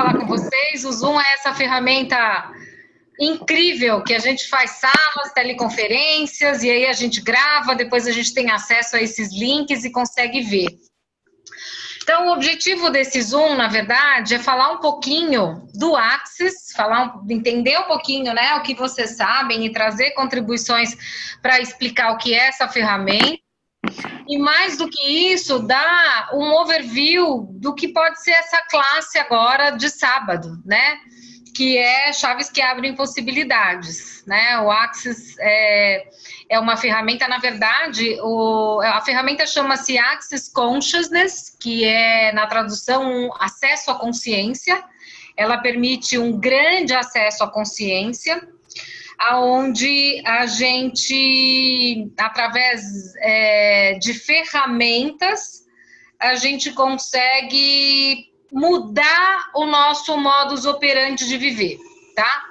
falar com vocês. O Zoom é essa ferramenta incrível que a gente faz salas, teleconferências, e aí a gente grava, depois a gente tem acesso a esses links e consegue ver. Então, o objetivo desse Zoom, na verdade, é falar um pouquinho do Axis, entender um pouquinho, né, o que vocês sabem e trazer contribuições para explicar o que é essa ferramenta. E mais do que isso, dar um overview do que pode ser essa classe agora de sábado, né? Que é chaves que abrem possibilidades, né? O Axis é uma ferramenta, na verdade, a ferramenta chama-se Axis Consciousness, que é, na tradução, acesso à consciência. Ela permite um grande acesso à consciência, aonde a gente, através de ferramentas, a gente consegue mudar o nosso modus operandi de viver, tá?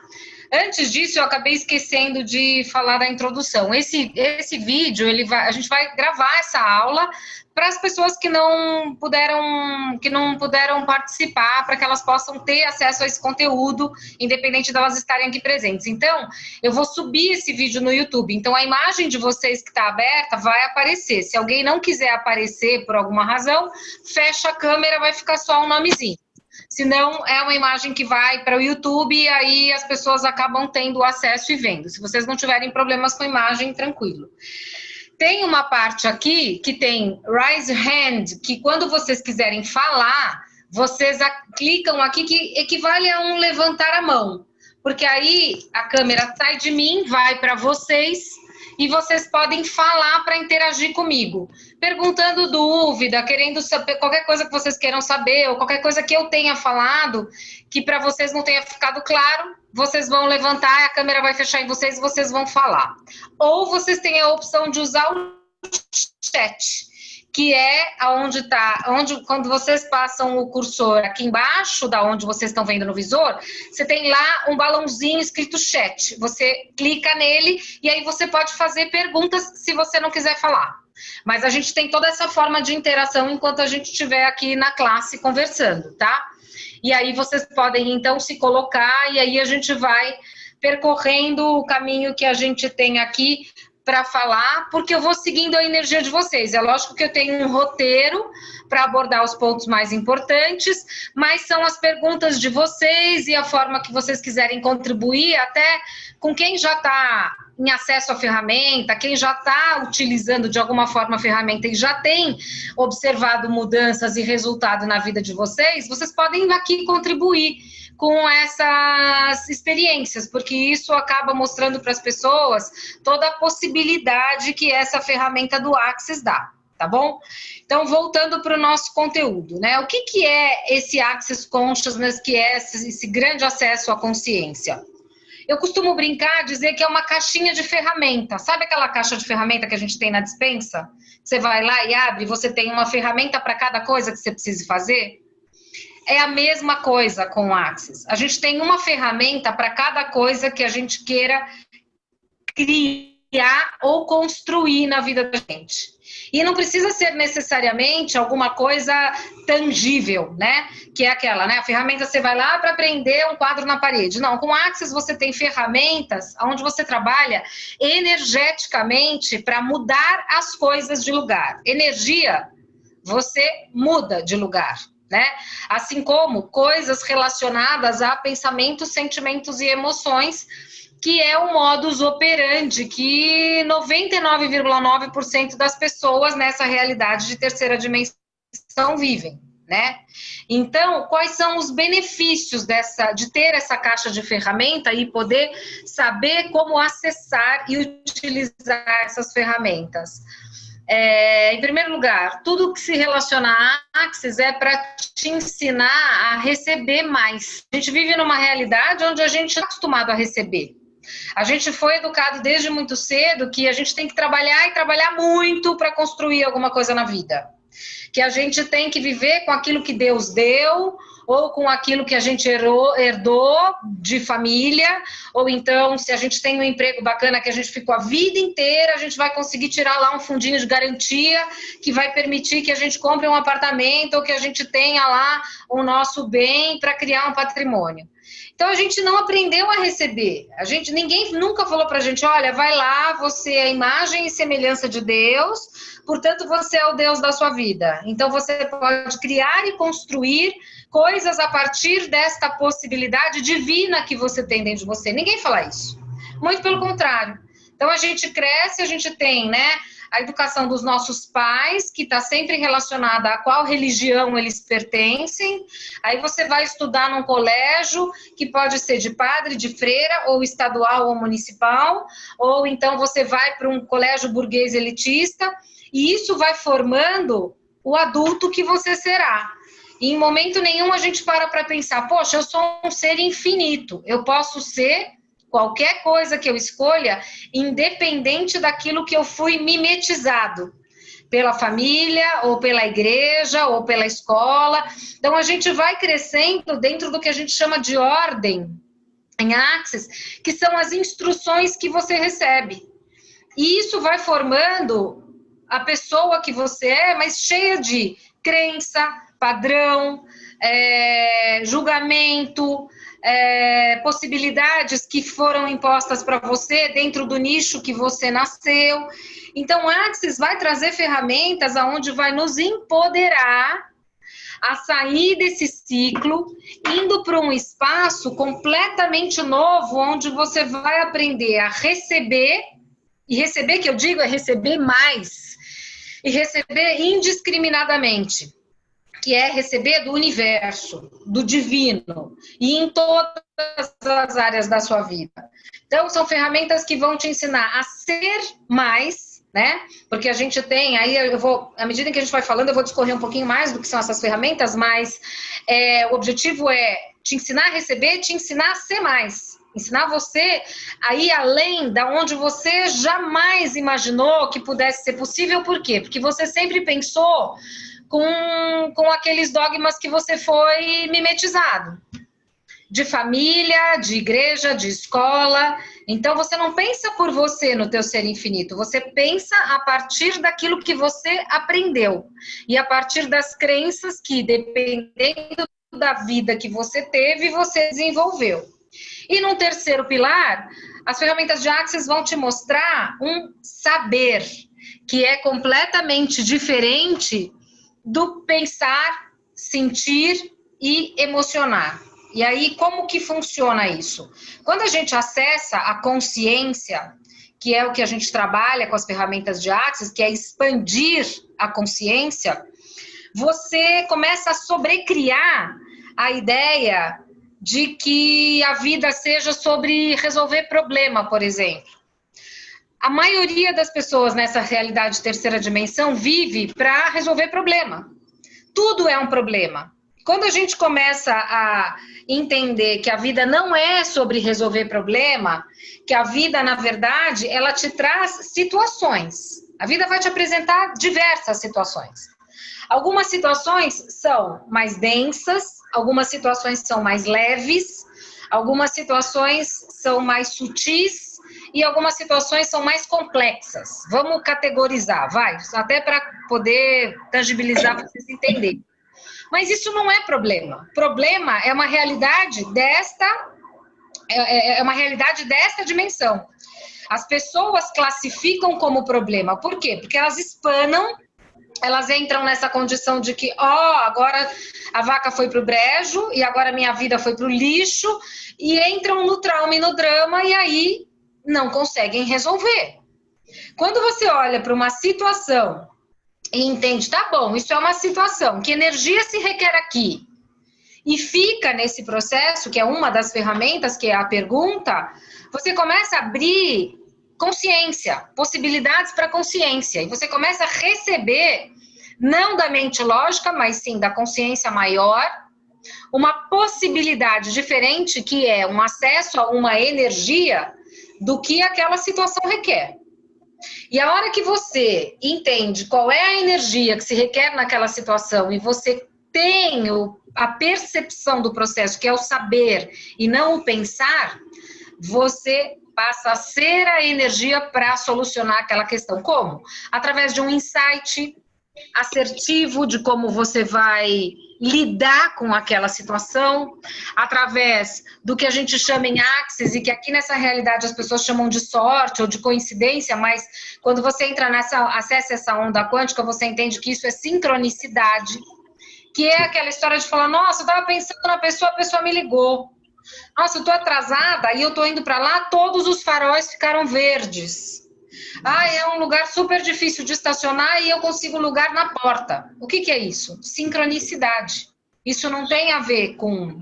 Antes disso, eu acabei esquecendo de falar da introdução. Esse vídeo, a gente vai gravar essa aula para as pessoas que não puderam participar, para que elas possam ter acesso a esse conteúdo, independente de elas estarem aqui presentes. Então, eu vou subir esse vídeo no YouTube. Então, a imagem de vocês que está aberta vai aparecer. Se alguém não quiser aparecer por alguma razão, fecha a câmera, vai ficar só um nomezinho. Senão, é uma imagem que vai para o YouTube e aí as pessoas acabam tendo acesso e vendo. Se vocês não tiverem problemas com a imagem, tranquilo. Tem uma parte aqui que tem Raise Hand, que quando vocês quiserem falar, vocês clicam aqui, que equivale a um levantar a mão. Porque aí a câmera sai de mim, vai para vocês, e vocês podem falar para interagir comigo. Perguntando dúvida, querendo saber qualquer coisa que vocês queiram saber, ou qualquer coisa que eu tenha falado, que para vocês não tenha ficado claro, vocês vão levantar, a câmera vai fechar em vocês e vocês vão falar. Ou vocês têm a opção de usar o chat, que é quando vocês passam o cursor aqui embaixo, da onde vocês estão vendo no visor, você tem lá um balãozinho escrito chat. Você clica nele e aí você pode fazer perguntas se você não quiser falar. Mas a gente tem toda essa forma de interação enquanto a gente estiver aqui na classe conversando, tá? E aí vocês podem, então, se colocar e aí a gente vai percorrendo o caminho que a gente tem aqui para falar, porque eu vou seguindo a energia de vocês. É lógico que eu tenho um roteiro para abordar os pontos mais importantes, mas são as perguntas de vocês e a forma que vocês quiserem contribuir, até com quem já está em acesso à ferramenta, quem já está utilizando de alguma forma a ferramenta e já tem observado mudanças e resultado na vida de vocês, vocês podem aqui contribuir com essas experiências, porque isso acaba mostrando para as pessoas toda a possibilidade que essa ferramenta do Axis dá, tá bom? Então, voltando para o nosso conteúdo, né? O que é esse Axis Consciousness, que é esse grande acesso à consciência? Eu costumo brincar, dizer que é uma caixinha de ferramenta. Sabe aquela caixa de ferramenta que a gente tem na despensa? Você vai lá e abre, você tem uma ferramenta para cada coisa que você precise fazer? É a mesma coisa com o Axis. A gente tem uma ferramenta para cada coisa que a gente queira criar ou construir na vida da gente. E não precisa ser necessariamente alguma coisa tangível, né? Que é aquela, né? A ferramenta, você vai lá para prender um quadro na parede. Não, com o Axis você tem ferramentas onde você trabalha energeticamente para mudar as coisas de lugar. Energia, você muda de lugar, né? Assim como coisas relacionadas a pensamentos, sentimentos e emoções, que é o modus operandi que 99,9% das pessoas nessa realidade de terceira dimensão vivem, né? Então, quais são os benefícios de ter essa caixa de ferramenta e poder saber como acessar e utilizar essas ferramentas? Em primeiro lugar, tudo que se relaciona a Axis é para te ensinar a receber mais. A gente vive numa realidade onde a gente é acostumado a receber. A gente foi educado desde muito cedo que a gente tem que trabalhar e trabalhar muito para construir alguma coisa na vida. que a gente tem que viver com aquilo que Deus deu, ou com aquilo que a gente herdou de família, ou então, se a gente tem um emprego bacana que a gente ficou a vida inteira, a gente vai conseguir tirar lá um fundinho de garantia que vai permitir que a gente compre um apartamento, ou que a gente tenha lá o nosso bem para criar um patrimônio. Então, a gente não aprendeu a receber. Ninguém nunca falou para a gente, olha, vai lá, você é a imagem e semelhança de Deus, portanto, você é o Deus da sua vida. Então, você pode criar e construir coisas a partir desta possibilidade divina que você tem dentro de você. Ninguém fala isso. Muito pelo contrário. Então, a gente cresce, a gente tem, né, a educação dos nossos pais, que está sempre relacionada a qual religião eles pertencem. Aí você vai estudar num colégio, que pode ser de padre, de freira, ou estadual ou municipal, ou então você vai para um colégio burguês elitista, e isso vai formando o adulto que você será. E em momento nenhum a gente para pensar, poxa, eu sou um ser infinito, eu posso ser qualquer coisa que eu escolha, independente daquilo que eu fui mimetizado pela família, ou pela igreja, ou pela escola. Então, a gente vai crescendo dentro do que a gente chama de ordem em Axis, que são as instruções que você recebe. E isso vai formando a pessoa que você é, mas cheia de crença, padrão, julgamento, possibilidades que foram impostas para você dentro do nicho que você nasceu. Então, o Axis vai trazer ferramentas aonde vai nos empoderar a sair desse ciclo, indo para um espaço completamente novo, onde você vai aprender a receber, e receber, que eu digo, é receber mais, e receber indiscriminadamente, que é receber do universo, do divino, e em todas as áreas da sua vida. Então, são ferramentas que vão te ensinar a ser mais, né? Porque a gente tem, aí à medida que a gente vai falando, eu vou discorrer um pouquinho mais do que são essas ferramentas, mas o objetivo é te ensinar a receber, te ensinar a ser mais. Ensinar você a ir além da onde você jamais imaginou que pudesse ser possível. Por quê? Porque você sempre pensou com aqueles dogmas que você foi mimetizado. De família, de igreja, de escola. Então, você não pensa por você no teu ser infinito. Você pensa a partir daquilo que você aprendeu. E a partir das crenças que, dependendo da vida que você teve, você desenvolveu. E no terceiro pilar, as ferramentas de Axis vão te mostrar um saber, que é completamente diferente do pensar, sentir e emocionar. E aí, como que funciona isso? Quando a gente acessa a consciência, que é o que a gente trabalha com as ferramentas de Axis, que é expandir a consciência, você começa a sobrecriar a ideia de que a vida seja sobre resolver problema, por exemplo. A maioria das pessoas nessa realidade de terceira dimensão vive para resolver problema. Tudo é um problema. Quando a gente começa a entender que a vida não é sobre resolver problema, que a vida, na verdade, ela te traz situações. A vida vai te apresentar diversas situações. Algumas situações são mais densas, algumas situações são mais leves, algumas situações são mais sutis e algumas situações são mais complexas. Vamos categorizar, vai, até para poder tangibilizar, para vocês entenderem. Mas isso não é problema. Problema é uma realidade desta dimensão. As pessoas classificam como problema. Por quê? Porque elas espanam, elas entram nessa condição de que, agora a vaca foi para o brejo e agora minha vida foi para o lixo, e entram no trauma e no drama e aí não conseguem resolver. Quando você olha para uma situação e entende, tá bom, isso é uma situação, que energia se requer aqui? E fica nesse processo, que é uma das ferramentas, que é a pergunta, você começa a abrir consciência, possibilidades para consciência, e você começa a receber, não da mente lógica, mas sim da consciência maior, uma possibilidade diferente, que é um acesso a uma energia do que aquela situação requer. E a hora que você entende qual é a energia que se requer naquela situação e você tem a percepção do processo, que é o saber e não o pensar, você passa a ser a energia para solucionar aquela questão. Como? Através de um insight assertivo de como você vai lidar com aquela situação, através do que a gente chama em Axis, e que aqui nessa realidade as pessoas chamam de sorte ou de coincidência, mas quando você entra acessa essa onda quântica, você entende que isso é sincronicidade, que é aquela história de falar, nossa, eu estava pensando na pessoa, a pessoa me ligou. Nossa, eu estou atrasada e eu estou indo para lá, todos os faróis ficaram verdes. É um lugar super difícil de estacionar e eu consigo lugar na porta. O que é isso? Sincronicidade. Isso não tem a ver com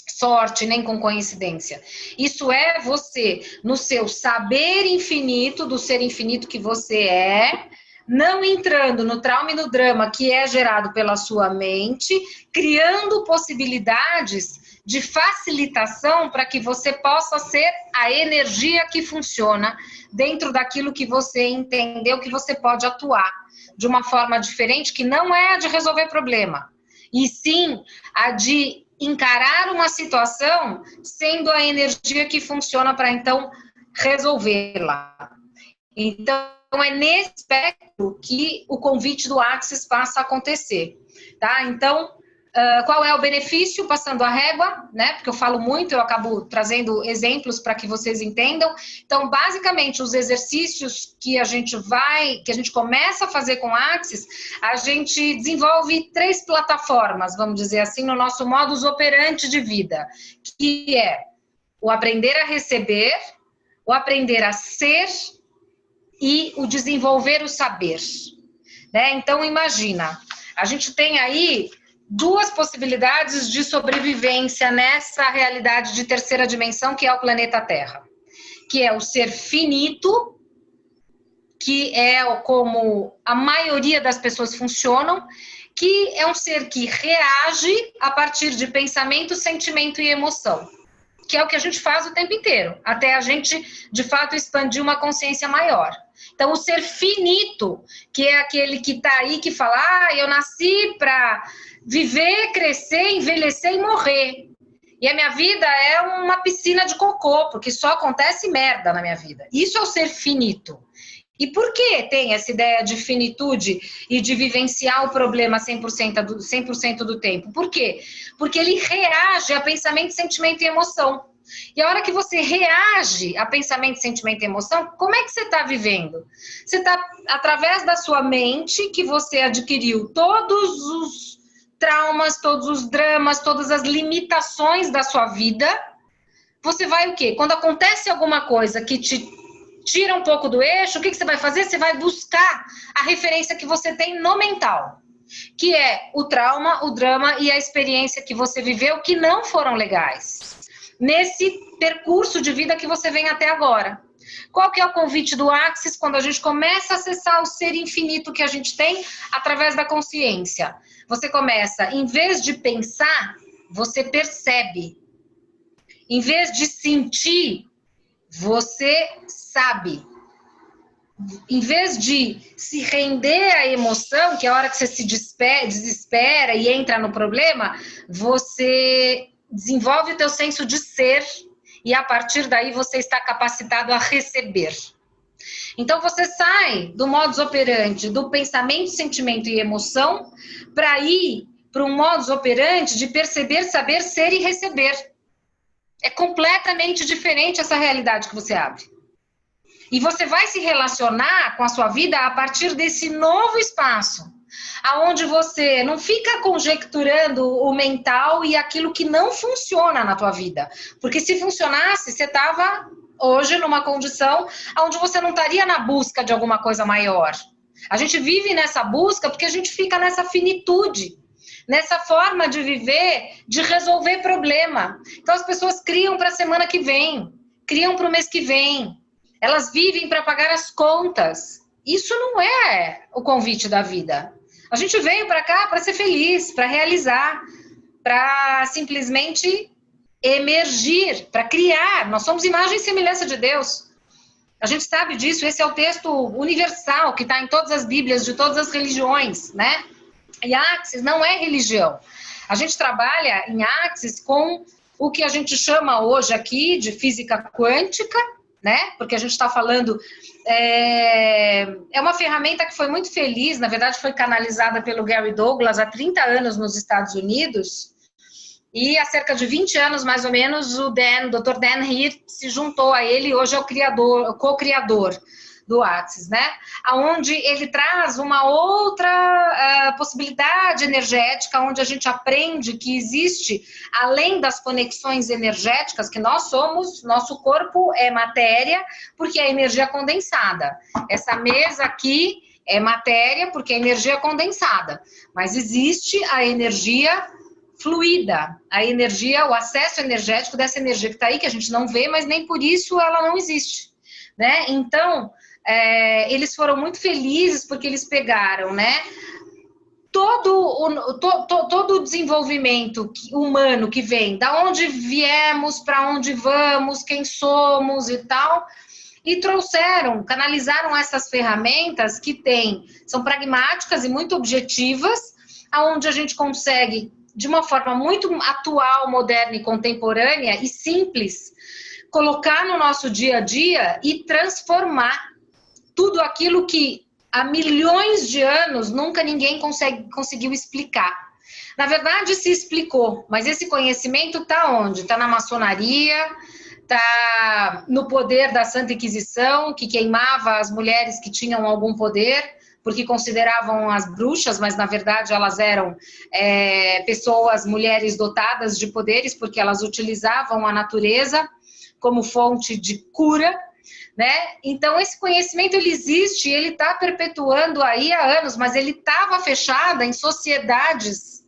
sorte nem com coincidência. Isso é você, no seu saber infinito, do ser infinito que você é, não entrando no trauma e no drama que é gerado pela sua mente, criando possibilidades de facilitação para que você possa ser a energia que funciona dentro daquilo que você entendeu que você pode atuar de uma forma diferente, que não é a de resolver problema, e sim a de encarar uma situação sendo a energia que funciona para então resolvê-la. Então, é nesse aspecto que o convite do Axis passa a acontecer, tá? Então, qual é o benefício passando a régua, né? Porque eu falo muito, eu acabo trazendo exemplos para que vocês entendam. Então, basicamente, os exercícios que a gente começa a fazer com Axis, a gente desenvolve 3 plataformas, vamos dizer assim, no nosso modus operandi de vida, que é o aprender a receber, o aprender a ser e o desenvolver o saber, né? Então, imagina, a gente tem aí 2 possibilidades de sobrevivência nessa realidade de terceira dimensão, que é o planeta Terra, que é o ser finito, que é como a maioria das pessoas funcionam, que é um ser que reage a partir de pensamento, sentimento e emoção, que é o que a gente faz o tempo inteiro, até a gente, de fato, expandir uma consciência maior. Então, o ser finito, que é aquele que está aí, que fala, eu nasci para viver, crescer, envelhecer e morrer. E a minha vida é uma piscina de cocô, porque só acontece merda na minha vida. Isso é o ser finito. E por que tem essa ideia de finitude e de vivenciar o problema 100% do tempo? Por quê? Porque ele reage a pensamento, sentimento e emoção. E a hora que você reage a pensamento, sentimento e emoção, como é que você está vivendo? Você está, através da sua mente, que você adquiriu todos os traumas, todos os dramas, todas as limitações da sua vida, você vai o quê? Quando acontece alguma coisa que te tira um pouco do eixo, o que você vai fazer? Você vai buscar a referência que você tem no mental, que é o trauma, o drama e a experiência que você viveu que não foram legais nesse percurso de vida que você vem até agora. Qual que é o convite do Axis quando a gente começa a acessar o ser infinito que a gente tem através da consciência? Você começa, em vez de pensar, você percebe. Em vez de sentir, você sabe. Em vez de se render à emoção, que é a hora que você se desespera e entra no problema, você desenvolve o teu senso de ser e a partir daí você está capacitado a receber. Então você sai do modus operandi do pensamento, sentimento e emoção para ir para um modus operandi de perceber, saber, ser e receber. É completamente diferente essa realidade que você abre. E você vai se relacionar com a sua vida a partir desse novo espaço, aonde você não fica conjecturando o mental e aquilo que não funciona na tua vida. Porque se funcionasse, você estava hoje numa condição onde você não estaria na busca de alguma coisa maior. A gente vive nessa busca porque a gente fica nessa finitude, nessa forma de viver, de resolver problema. Então as pessoas criam para a semana que vem, criam para o mês que vem. Elas vivem para pagar as contas. Isso não é o convite da vida. A gente veio para cá para ser feliz, para realizar, para simplesmente emergir, para criar. Nós somos imagem e semelhança de Deus. A gente sabe disso, esse é o texto universal que está em todas as Bíblias de todas as religiões, né? E Axis não é religião. A gente trabalha em Axis com o que a gente chama hoje aqui de física quântica, né? Porque a gente está falando... É uma ferramenta que foi muito feliz, na verdade foi canalizada pelo Gary Douglas há 30 anos nos Estados Unidos, e há cerca de 20 anos, mais ou menos, o Dr. Dan Heath se juntou a ele, hoje é o co-criador do Axis, né? Onde ele traz uma outra possibilidade energética, onde a gente aprende que existe, além das conexões energéticas, que nós somos, nosso corpo é matéria, porque é energia condensada. Essa mesa aqui é matéria, porque é energia condensada. Mas existe a energia fluida, a energia, o acesso energético dessa energia que está aí, que a gente não vê, mas nem por isso ela não existe, né? Então, eles foram muito felizes porque eles pegaram, né, todo o desenvolvimento humano que vem, da onde viemos, para onde vamos, quem somos e tal, e trouxeram, canalizaram essas ferramentas que são pragmáticas e muito objetivas, aonde a gente consegue, de uma forma muito atual, moderna e contemporânea e simples, colocar no nosso dia a dia e transformar tudo aquilo que há milhões de anos nunca ninguém conseguiu explicar. Na verdade, se explicou, mas esse conhecimento está onde? Está na maçonaria, está no poder da Santa Inquisição, que queimava as mulheres que tinham algum poder, porque consideravam as bruxas, mas na verdade elas eram pessoas, mulheres dotadas de poderes, porque elas utilizavam a natureza como fonte de cura, né? Então esse conhecimento ele existe, ele está perpetuando aí há anos, mas ele estava fechado em sociedades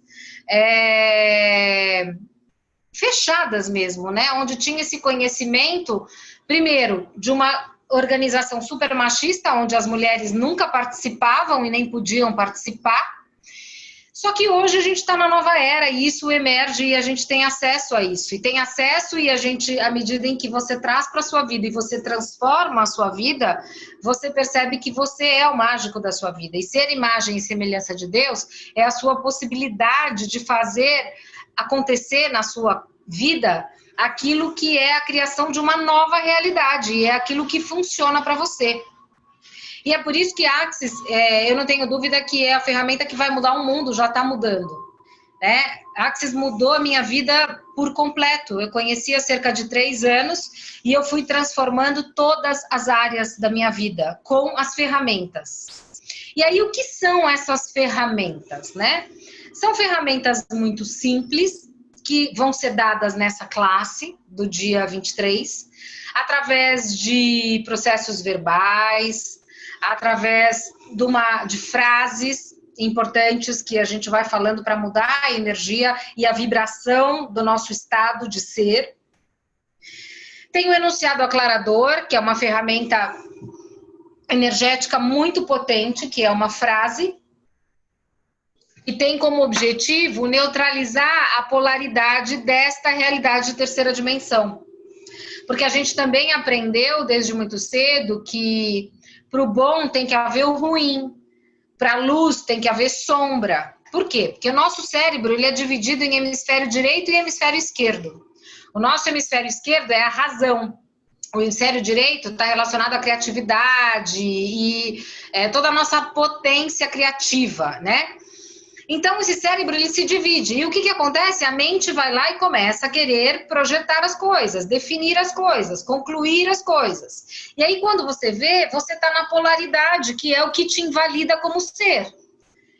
fechadas mesmo, né? Onde tinha esse conhecimento, primeiro, de uma organização super machista, onde as mulheres nunca participavam e nem podiam participar. Só que hoje a gente está na nova era e isso emerge e a gente tem acesso a isso. E tem acesso e a gente, à medida em que você traz para a sua vida e você transforma a sua vida, você percebe que você é o mágico da sua vida. E ser imagem e semelhança de Deus é a sua possibilidade de fazer acontecer na sua vida aquilo que é a criação de uma nova realidade. E é aquilo que funciona para você. E é por isso que Axis, eu não tenho dúvida que é a ferramenta que vai mudar o mundo, já está mudando, né? Axis mudou a minha vida por completo. Eu conheci há cerca de 3 anos e eu fui transformando todas as áreas da minha vida com as ferramentas. E aí, o que são essas ferramentas, né? São ferramentas muito simples, que vão ser dadas nessa classe do dia 23, através de processos verbais, através de frases importantes que a gente vai falando para mudar a energia e a vibração do nosso estado de ser. Tem o enunciado aclarador, que é uma ferramenta energética muito potente, que é uma frase, e tem como objetivo neutralizar a polaridade desta realidade de terceira dimensão. Porque a gente também aprendeu desde muito cedo que para o bom tem que haver o ruim, para a luz tem que haver sombra. Por quê? Porque o nosso cérebro ele é dividido em hemisfério direito e hemisfério esquerdo. O nosso hemisfério esquerdo é a razão. O hemisfério direito está relacionado à criatividade e toda a nossa potência criativa, né? Então, esse cérebro, ele se divide. E o que acontece? A mente vai lá e começa a querer projetar as coisas, definir as coisas, concluir as coisas. E aí, quando você vê, você está na polaridade, que é o que te invalida como ser.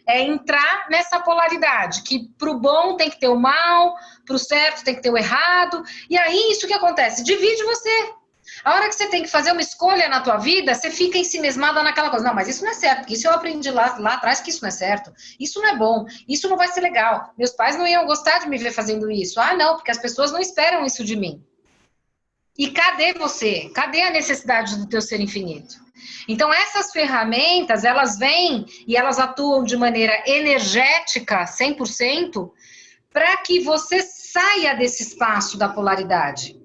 É entrar nessa polaridade, que para o bom tem que ter o mal, para o certo tem que ter o errado. E aí, isso que acontece? Divide você. A hora que você tem que fazer uma escolha na tua vida, você fica ensimesmada naquela coisa. Não, mas isso não é certo, porque isso eu aprendi lá atrás que isso não é certo. Isso não é bom, isso não vai ser legal. Meus pais não iam gostar de me ver fazendo isso. Ah, não, porque as pessoas não esperam isso de mim. E cadê você? Cadê a necessidade do teu ser infinito? Então, essas ferramentas, elas vêm e elas atuam de maneira energética, 100%, para que você saia desse espaço da polaridade.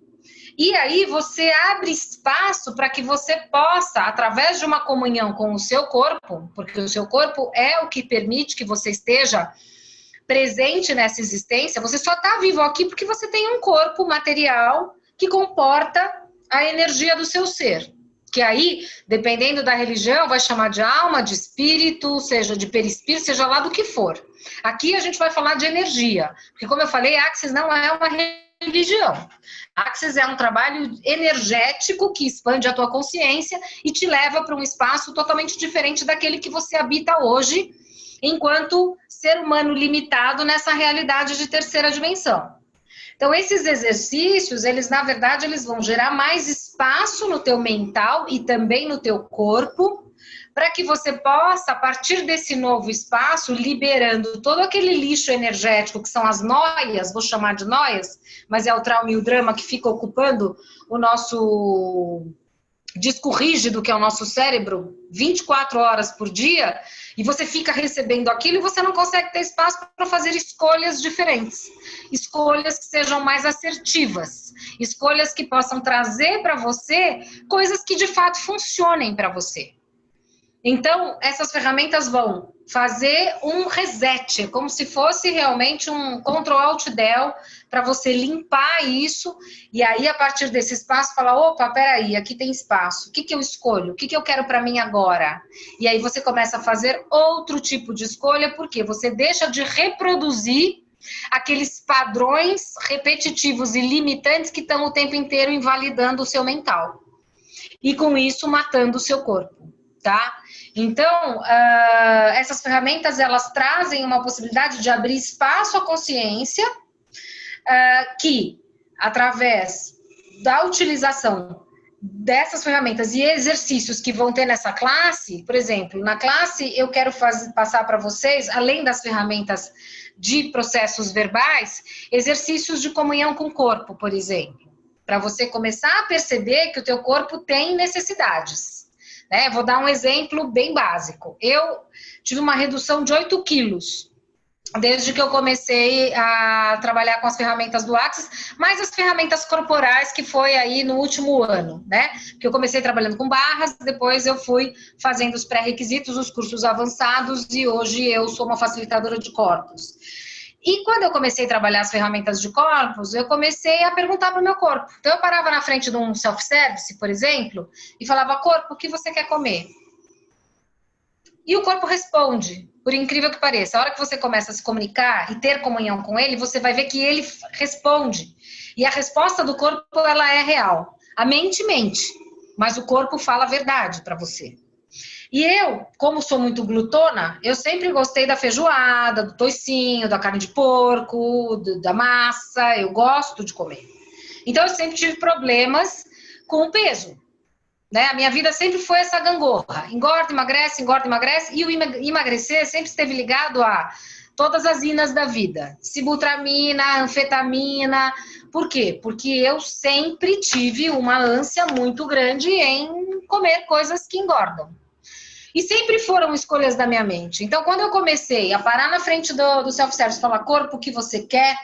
E aí você abre espaço para que você possa, através de uma comunhão com o seu corpo, porque o seu corpo é o que permite que você esteja presente nessa existência, você só está vivo aqui porque você tem um corpo material que comporta a energia do seu ser. Que aí, dependendo da religião, vai chamar de alma, de espírito, seja de perispírito, seja lá do que for. Aqui a gente vai falar de energia, porque como eu falei, Axis não é uma religião. Axis é um trabalho energético que expande a tua consciência e te leva para um espaço totalmente diferente daquele que você habita hoje, enquanto ser humano limitado nessa realidade de terceira dimensão. Então, esses exercícios, eles, na verdade, eles vão gerar mais espaço no teu mental e também no teu corpo, para que você possa, a partir desse novo espaço, liberando todo aquele lixo energético, que são as noias, vou chamar de noias, mas é o trauma e o drama que fica ocupando o nosso disco rígido, que é o nosso cérebro, 24 horas por dia, e você fica recebendo aquilo e você não consegue ter espaço para fazer escolhas diferentes. Escolhas que sejam mais assertivas. Escolhas que possam trazer para você coisas que de fato funcionem para você. Então, essas ferramentas vão fazer um reset, como se fosse realmente um Ctrl-Alt-Del para você limpar isso e aí, a partir desse espaço, falar, opa, peraí, aqui tem espaço, o que eu escolho? O que eu quero para mim agora? E aí você começa a fazer outro tipo de escolha, porque você deixa de reproduzir aqueles padrões repetitivos e limitantes que estão o tempo inteiro invalidando o seu mental. E com isso, matando o seu corpo, tá? Então, essas ferramentas, elas trazem uma possibilidade de abrir espaço à consciência que, através da utilização dessas ferramentas e exercícios que vão ter nessa classe, por exemplo, na classe eu quero passar para vocês, além das ferramentas de processos verbais, exercícios de comunhão com o corpo, por exemplo, para você começar a perceber que o teu corpo tem necessidades. Né? Vou dar um exemplo bem básico. Eu tive uma redução de 8 quilos desde que eu comecei a trabalhar com as ferramentas do Axis, mais as ferramentas corporais que foi aí no último ano, né? Porque eu comecei trabalhando com barras, depois eu fui fazendo os pré-requisitos, os cursos avançados e hoje eu sou uma facilitadora de corpos. E quando eu comecei a trabalhar as ferramentas de corpos, eu comecei a perguntar para o meu corpo. Então, eu parava na frente de um self-service, por exemplo, e falava, corpo, o que você quer comer? E o corpo responde, por incrível que pareça. A hora que você começa a se comunicar e ter comunhão com ele, você vai ver que ele responde. E a resposta do corpo, ela é real. A mente mente, mas o corpo fala a verdade para você. E eu, como sou muito glutona, eu sempre gostei da feijoada, do toicinho, da carne de porco, da massa, eu gosto de comer. Então eu sempre tive problemas com o peso, né? A minha vida sempre foi essa gangorra, engorda, emagrece, e o emagrecer sempre esteve ligado a todas as inas da vida, sibutramina, anfetamina. Por quê? Porque eu sempre tive uma ânsia muito grande em comer coisas que engordam. E sempre foram escolhas da minha mente. Então, quando eu comecei a parar na frente do self-service e falar, corpo, o que você quer?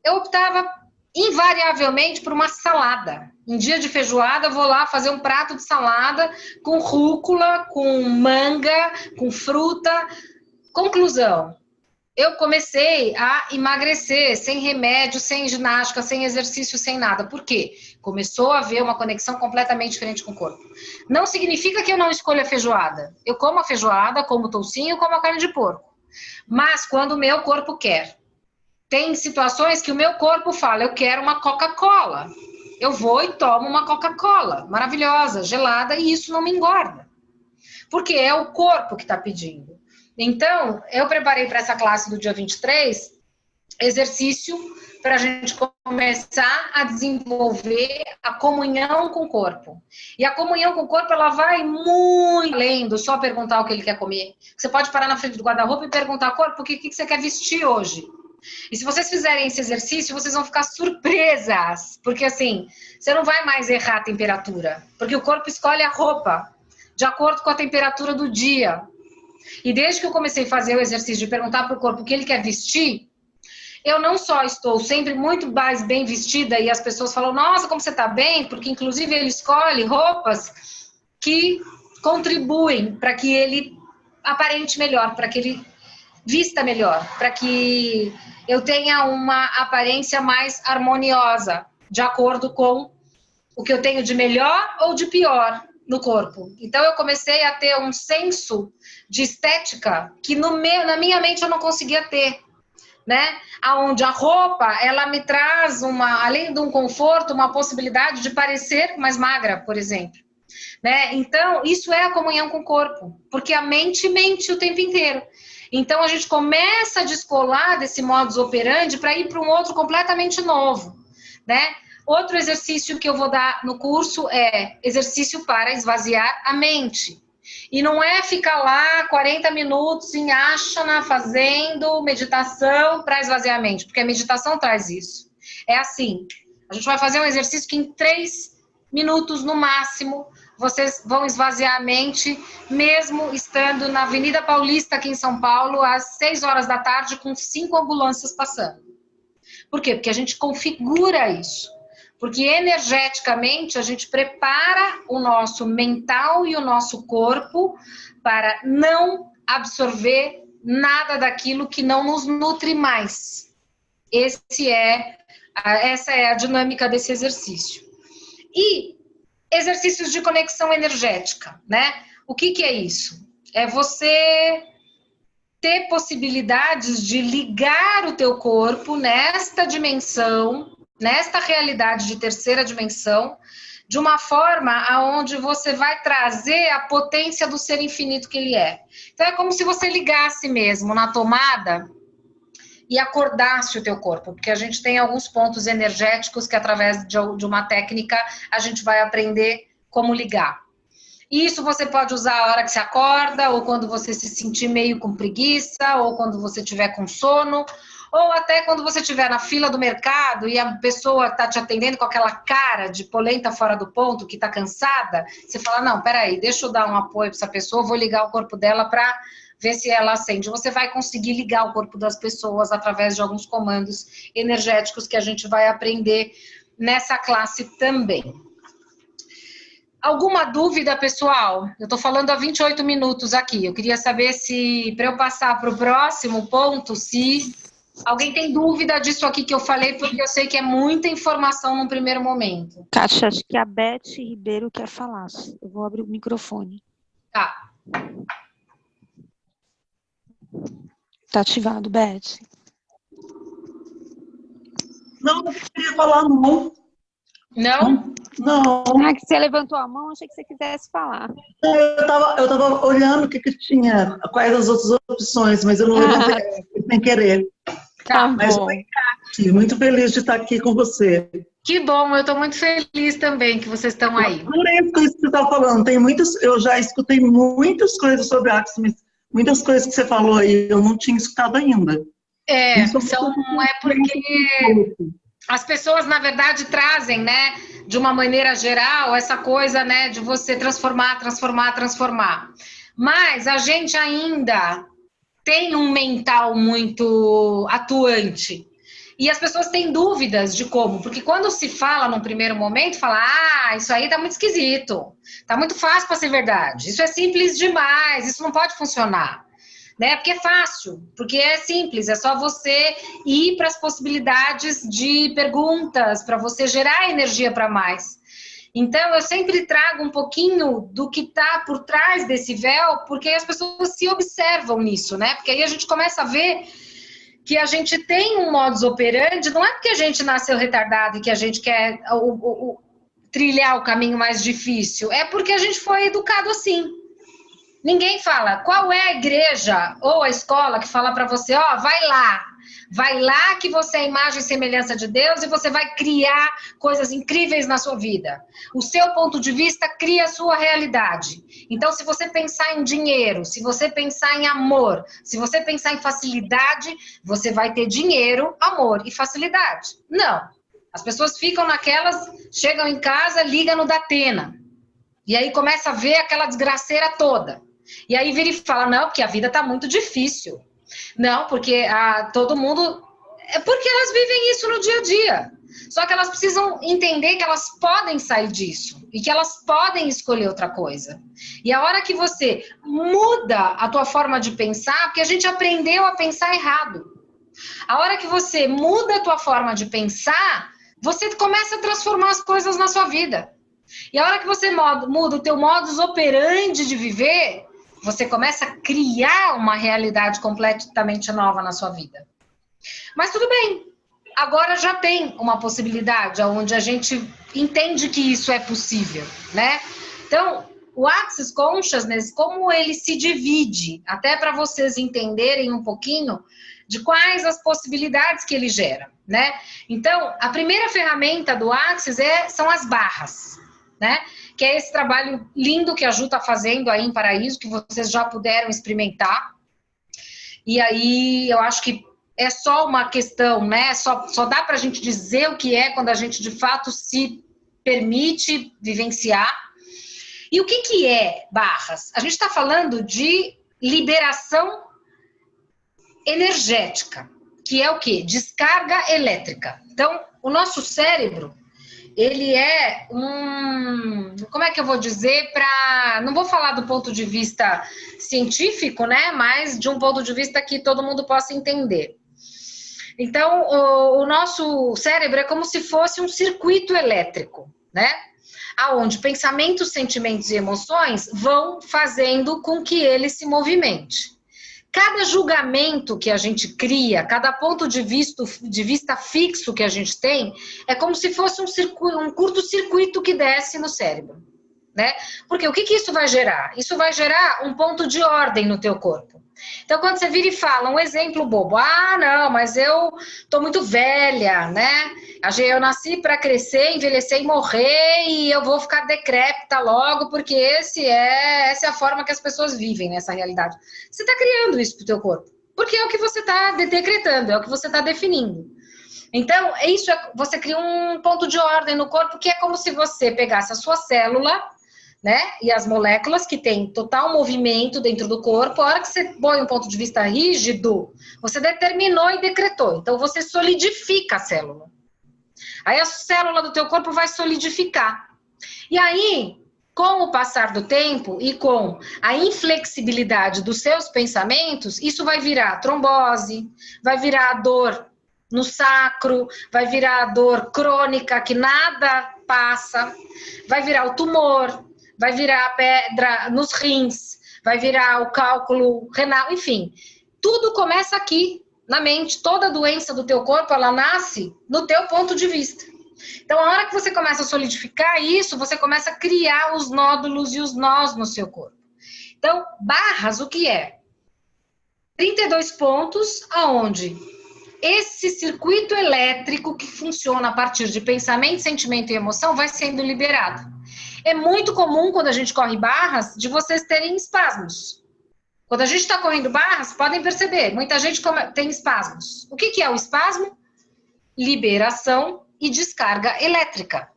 Eu optava invariavelmente por uma salada. Em dia de feijoada, eu vou lá fazer um prato de salada com rúcula, com manga, com fruta. Conclusão. Eu comecei a emagrecer sem remédio, sem ginástica, sem exercício, sem nada. Por quê? Começou a haver uma conexão completamente diferente com o corpo. Não significa que eu não escolha a feijoada. Eu como a feijoada, como o toucinho, como a carne de porco. Mas quando o meu corpo quer. Tem situações que o meu corpo fala, eu quero uma Coca-Cola. Eu vou e tomo uma Coca-Cola, maravilhosa, gelada, e isso não me engorda. Porque é o corpo que está pedindo. Então, eu preparei para essa classe do dia 23 exercício para a gente começar a desenvolver a comunhão com o corpo. E a comunhão com o corpo, ela vai muito além do só perguntar o que ele quer comer. Você pode parar na frente do guarda-roupa e perguntar, corpo, o que você quer vestir hoje? E se vocês fizerem esse exercício, vocês vão ficar surpresas. Porque assim, você não vai mais errar a temperatura. Porque o corpo escolhe a roupa de acordo com a temperatura do dia. E desde que eu comecei a fazer o exercício de perguntar para o corpo o que ele quer vestir, eu não só estou sempre muito mais bem vestida e as pessoas falam, nossa, como você está bem, porque inclusive ele escolhe roupas que contribuem para que ele aparente melhor, para que ele vista melhor, para que eu tenha uma aparência mais harmoniosa, de acordo com o que eu tenho de melhor ou de pior no corpo. Então eu comecei a ter um senso de estética que na minha mente eu não conseguia ter, né? Aonde a roupa, ela me traz além de um conforto, uma possibilidade de parecer mais magra, por exemplo, né? Então isso é a comunhão com o corpo, porque a mente mente o tempo inteiro. Então a gente começa a descolar desse modus operandi para ir para um outro completamente novo, né? Outro exercício que eu vou dar no curso é exercício para esvaziar a mente. E não é ficar lá 40 minutos em asana fazendo meditação para esvaziar a mente, porque a meditação traz isso. É assim, a gente vai fazer um exercício que em 3 minutos no máximo vocês vão esvaziar a mente, mesmo estando na Avenida Paulista aqui em São Paulo às 6 horas da tarde com 5 ambulâncias passando. Por quê? Porque a gente configura isso. Porque energeticamente a gente prepara o nosso mental e o nosso corpo para não absorver nada daquilo que não nos nutre mais. Essa é a dinâmica desse exercício. E exercícios de conexão energética, né? O que é isso? É você ter possibilidades de ligar o teu corpo nesta dimensão, nesta realidade de terceira dimensão, de uma forma aonde você vai trazer a potência do ser infinito que ele é. Então é como se você ligasse mesmo na tomada e acordasse o teu corpo, porque a gente tem alguns pontos energéticos que através de uma técnica a gente vai aprender como ligar. Isso você pode usar a hora que você acorda, ou quando você se sentir meio com preguiça, ou quando você estiver com sono, ou até quando você estiver na fila do mercado e a pessoa está te atendendo com aquela cara de polenta fora do ponto, que está cansada, você fala, não, peraí, deixa eu dar um apoio para essa pessoa, vou ligar o corpo dela para ver se ela acende. Você vai conseguir ligar o corpo das pessoas através de alguns comandos energéticos que a gente vai aprender nessa classe também. Alguma dúvida, pessoal? Eu estou falando há 28 minutos aqui. Eu queria saber se, para eu passar para o próximo ponto, se alguém tem dúvida disso aqui que eu falei, porque eu sei que é muita informação num primeiro momento. Kátia, acho que a Beth Ribeiro quer falar. Eu vou abrir o microfone. Tá. Tá ativado, Beth. Não queria falar, não. Não? Não. Ah, que você levantou a mão, achei que você quisesse falar. Eu tava olhando o que tinha, quais as outras opções, mas eu não levantei sem querer. Tá. Mas foi muito feliz de estar aqui com você. Que bom, eu estou muito feliz também que vocês estão aí. Adorei as coisas que você estava falando. Eu já escutei muitas coisas sobre Axis, mas muitas coisas que você falou aí eu não tinha escutado ainda. É porque as pessoas, na verdade, trazem, né, de uma maneira geral, essa coisa, né, de você transformar. Mas a gente ainda tem um mental muito atuante. E as pessoas têm dúvidas de como, porque quando se fala num primeiro momento, fala, isso aí tá muito esquisito, tá muito fácil para ser verdade, isso é simples demais, isso não pode funcionar. Né? Porque é fácil, porque é simples, é só você ir para as possibilidades de perguntas, para você gerar energia para mais. Então, eu sempre trago um pouquinho do que está por trás desse véu, porque as pessoas se observam nisso, né? Porque aí a gente começa a ver que a gente tem um modus operandi, não é porque a gente nasceu retardado e que a gente quer trilhar o caminho mais difícil, é porque a gente foi educado assim. Ninguém fala, qual é a igreja ou a escola que fala para você, vai lá que você é a imagem e semelhança de Deus e você vai criar coisas incríveis na sua vida. O seu ponto de vista cria a sua realidade. Então, se você pensar em dinheiro, se você pensar em amor, se você pensar em facilidade, você vai ter dinheiro, amor e facilidade. Não. As pessoas ficam naquelas, chegam em casa, ligam no Datena. E aí começa a ver aquela desgraceira toda. E aí vira e fala, não, porque a vida tá muito difícil. Não, porque todo mundo É porque elas vivem isso no dia a dia. Só que elas precisam entender que elas podem sair disso e que elas podem escolher outra coisa. E a hora que você muda a tua forma de pensar, porque a gente aprendeu a pensar errado. A hora que você muda a tua forma de pensar, você começa a transformar as coisas na sua vida. E a hora que você muda o teu modus operandi de viver, você começa a criar uma realidade completamente nova na sua vida. Mas tudo bem, agora já tem uma possibilidade onde a gente entende que isso é possível, né? Então, o Access Consciousness, como ele se divide, até para vocês entenderem um pouquinho de quais as possibilidades que ele gera, né? Então, a primeira ferramenta do Access são as barras, né? Que é esse trabalho lindo que a Ju está fazendo aí em Paraíso, que vocês já puderam experimentar. E aí, eu acho que é só uma questão, né? Só dá para a gente dizer o que é quando a gente, de fato, se permite vivenciar. E o que é barras? A gente está falando de liberação energética, que é o quê? Descarga elétrica. Então, o nosso cérebro, ele é como é que eu vou dizer não vou falar do ponto de vista científico, né? Mas de um ponto de vista que todo mundo possa entender. Então, o nosso cérebro é como se fosse um circuito elétrico, né? Aonde pensamentos, sentimentos e emoções vão fazendo com que ele se movimente. Cada julgamento que a gente cria, cada ponto de vista fixo que a gente tem, é como se fosse um curto-circuito que desce no cérebro, né? Porque o que isso vai gerar? Isso vai gerar um ponto de ordem no teu corpo. Então, quando você vira e fala, um exemplo bobo, não, mas eu tô muito velha, né? Eu nasci para crescer, envelhecer e morrer e eu vou ficar decrépita logo, porque essa é a forma que as pessoas vivem nessa realidade. Você está criando isso pro teu corpo, porque é o que você está decretando, é o que você está definindo. Então, você cria um ponto de ordem no corpo que é como se você pegasse a sua célula, né? E as moléculas que têm total movimento dentro do corpo, a hora que você põe um ponto de vista rígido, você determinou e decretou. Então, você solidifica a célula. Aí a célula do teu corpo vai solidificar. E aí, com o passar do tempo e com a inflexibilidade dos seus pensamentos, isso vai virar trombose, vai virar dor no sacro, vai virar dor crônica que nada passa, vai virar o tumor, vai virar pedra nos rins, vai virar o cálculo renal, enfim. Tudo começa aqui, na mente. Toda doença do teu corpo, ela nasce no teu ponto de vista. Então, a hora que você começa a solidificar isso, você começa a criar os nódulos e os nós no seu corpo. Então, barras, o que é? 32 pontos aonde esse circuito elétrico que funciona a partir de pensamento, sentimento e emoção vai sendo liberado. É muito comum, quando a gente corre barras, de vocês terem espasmos. Quando a gente está correndo barras, podem perceber, muita gente tem espasmos. O que é o espasmo? Liberação e descarga elétrica.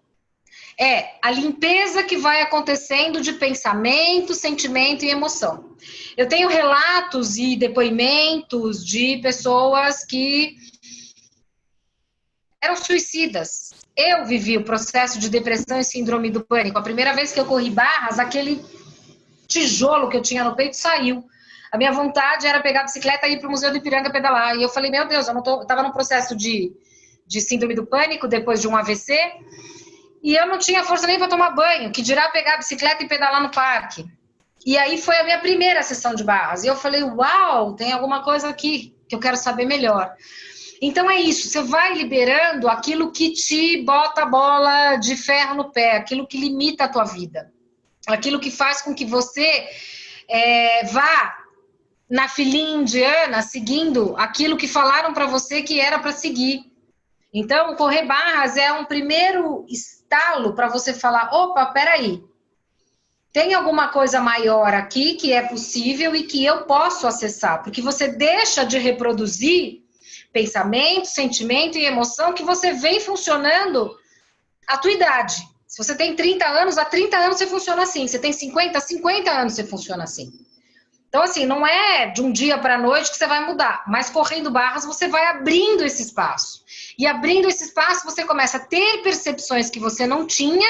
É a limpeza que vai acontecendo de pensamento, sentimento e emoção. Eu tenho relatos e depoimentos de pessoas que eram suicidas. Eu vivi o processo de depressão e síndrome do pânico. A primeira vez que eu corri barras, aquele tijolo que eu tinha no peito saiu. A minha vontade era pegar a bicicleta e ir para o Museu do Ipiranga pedalar. E eu falei, meu Deus, eu estava num processo de síndrome do pânico, depois de um AVC, e eu não tinha força nem para tomar banho, que dirá pegar a bicicleta e pedalar no parque. E aí foi a minha primeira sessão de barras. E eu falei, uau, tem alguma coisa aqui que eu quero saber melhor. Então é isso, você vai liberando aquilo que te bota a bola de ferro no pé, aquilo que limita a tua vida, aquilo que faz com que você vá na filinha indiana seguindo aquilo que falaram para você que era para seguir. Então, correr barras é um primeiro estalo para você falar, opa, peraí, tem alguma coisa maior aqui que é possível e que eu posso acessar, porque você deixa de reproduzir pensamento, sentimento e emoção que você vem funcionando à tua idade. Se você tem 30 anos, há 30 anos você funciona assim. Se você tem 50, há 50 anos você funciona assim. Então, assim, não é de um dia para a noite que você vai mudar, mas correndo barras você vai abrindo esse espaço. E abrindo esse espaço, você começa a ter percepções que você não tinha,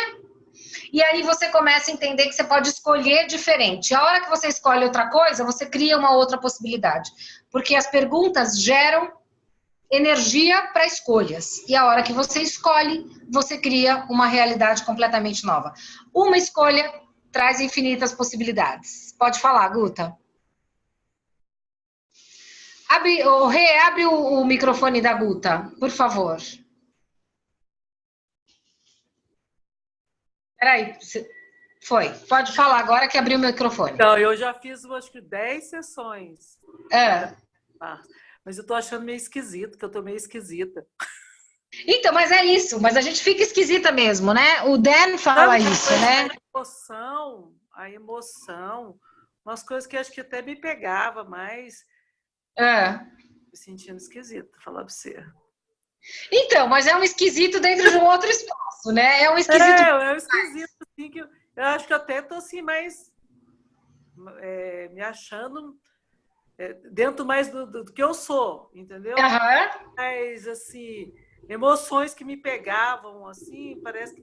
e aí você começa a entender que você pode escolher diferente. A hora que você escolhe outra coisa, você cria uma outra possibilidade. Porque as perguntas geram energia para escolhas. E a hora que você escolhe, você cria uma realidade completamente nova. Uma escolha traz infinitas possibilidades. Pode falar, Guta. Abre o microfone da Guta, por favor. Peraí, foi. Pode falar agora que abriu o microfone. Então, eu já fiz, acho que 10 sessões. Mas eu tô achando meio esquisito, que eu tô meio esquisita. Então, mas é isso. Mas a gente fica esquisita mesmo, né? O Dan fala isso, né? A emoção, umas coisas que acho que até me pegava, mas me sentindo esquisita, falar pra você. Então, mas é um esquisito dentro de um outro espaço, né? É um esquisito. É um esquisito, assim, que eu acho que eu até tô assim, mais me achando dentro mais do que eu sou, entendeu? Mas, assim, emoções que me pegavam, assim, parece que...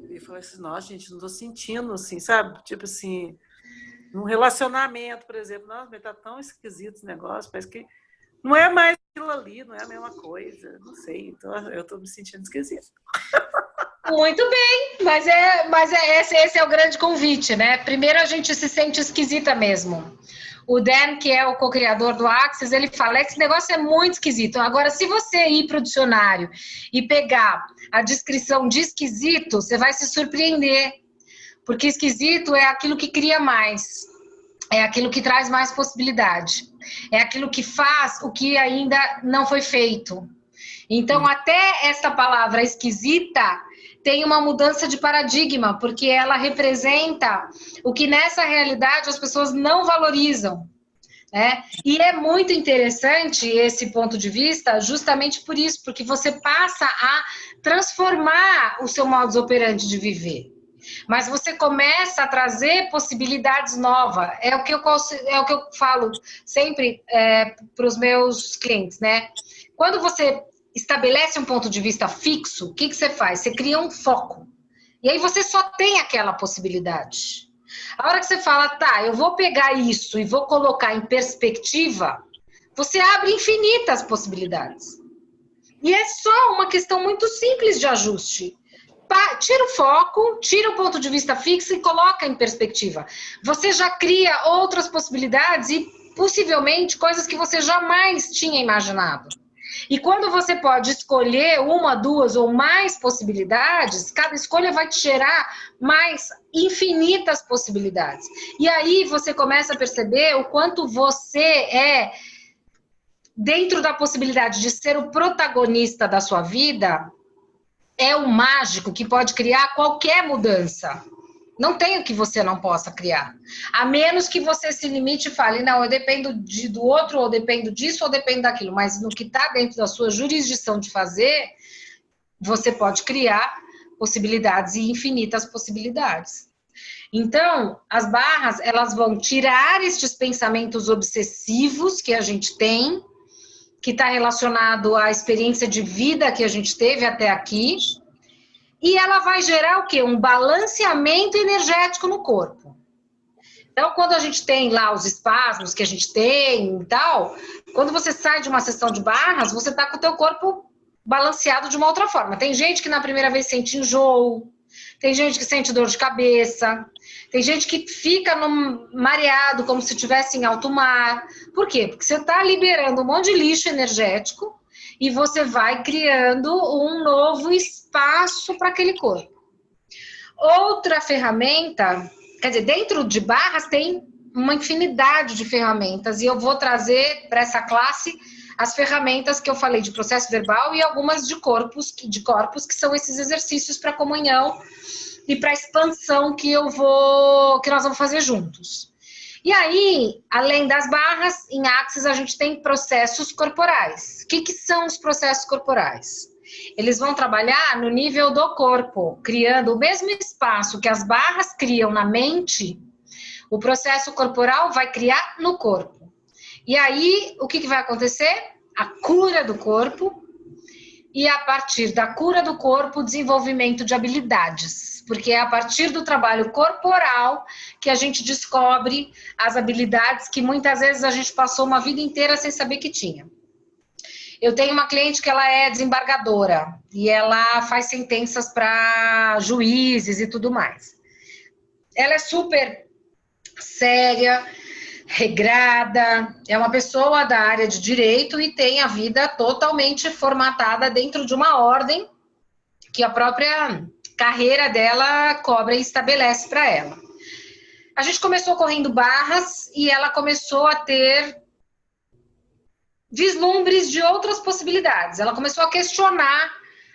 Eu falei assim, nossa, gente, não tô sentindo, assim, sabe? Tipo assim, num relacionamento, por exemplo, nossa, mas tá tão esquisito esse negócio, parece que não é mais aquilo ali, não é a mesma coisa, não sei, então eu tô me sentindo esquisito. Muito bem, mas esse é o grande convite, né? Primeiro a gente se sente esquisita mesmo. O Dan, que é o co-criador do Axis, ele fala, esse negócio é muito esquisito. Agora, se você ir para o dicionário e pegar a descrição de esquisito, você vai se surpreender. Porque esquisito é aquilo que cria mais. É aquilo que traz mais possibilidade. É aquilo que faz o que ainda não foi feito. Então, até essa palavra esquisita tem uma mudança de paradigma, porque ela representa o que nessa realidade as pessoas não valorizam, né? E é muito interessante esse ponto de vista justamente por isso, porque você passa a transformar o seu modus operandi de viver. Mas você começa a trazer possibilidades novas. É o que eu falo sempre para os meus clientes, né? Quando você estabelece um ponto de vista fixo, o que você faz? Você cria um foco. E aí você só tem aquela possibilidade. A hora que você fala, tá, eu vou pegar isso e vou colocar em perspectiva, você abre infinitas possibilidades. E é só uma questão muito simples de ajuste. Tira o foco, tira o ponto de vista fixo e coloca em perspectiva. Você já cria outras possibilidades e possivelmente coisas que você jamais tinha imaginado. E quando você pode escolher uma, duas ou mais possibilidades, cada escolha vai te gerar mais infinitas possibilidades. E aí você começa a perceber o quanto você é, dentro da possibilidade de ser o protagonista da sua vida, é o mágico que pode criar qualquer mudança. Não tem o que você não possa criar. A menos que você se limite e fale, não, eu dependo do outro, ou dependo disso, ou dependo daquilo. Mas no que está dentro da sua jurisdição de fazer, você pode criar possibilidades e infinitas possibilidades. Então, as barras, elas vão tirar estes pensamentos obsessivos que a gente tem, que está relacionado à experiência de vida que a gente teve até aqui, e ela vai gerar o quê? Um balanceamento energético no corpo. Então, quando a gente tem lá os espasmos que a gente tem e tal, quando você sai de uma sessão de barras, você tá com o teu corpo balanceado de uma outra forma. Tem gente que na primeira vez sente enjoo, tem gente que sente dor de cabeça, tem gente que fica mareado como se estivesse em alto mar. Por quê? Porque você tá liberando um monte de lixo energético e você vai criando um novo espaço para aquele corpo. Outra ferramenta, quer dizer, dentro de barras tem uma infinidade de ferramentas e eu vou trazer para essa classe as ferramentas que eu falei de processo verbal e algumas de corpos que são esses exercícios para comunhão e para expansão que nós vamos fazer juntos. E aí, além das barras, em Axis a gente tem processos corporais. O que são os processos corporais? Eles vão trabalhar no nível do corpo, criando o mesmo espaço que as barras criam na mente, O processo corporal vai criar no corpo. E aí, o que vai acontecer? A cura do corpo. E a partir da cura do corpo, o desenvolvimento de habilidades. Porque é a partir do trabalho corporal que a gente descobre as habilidades que muitas vezes a gente passou uma vida inteira sem saber que tinha. Eu tenho uma cliente que ela é desembargadora e ela faz sentenças para juízes e tudo mais. Ela é super séria, regrada, é uma pessoa da área de direito e tem a vida totalmente formatada dentro de uma ordem que a própria carreira dela cobra e estabelece para ela. A gente começou correndo barras e ela começou a ter vislumbres de outras possibilidades. Ela começou a questionar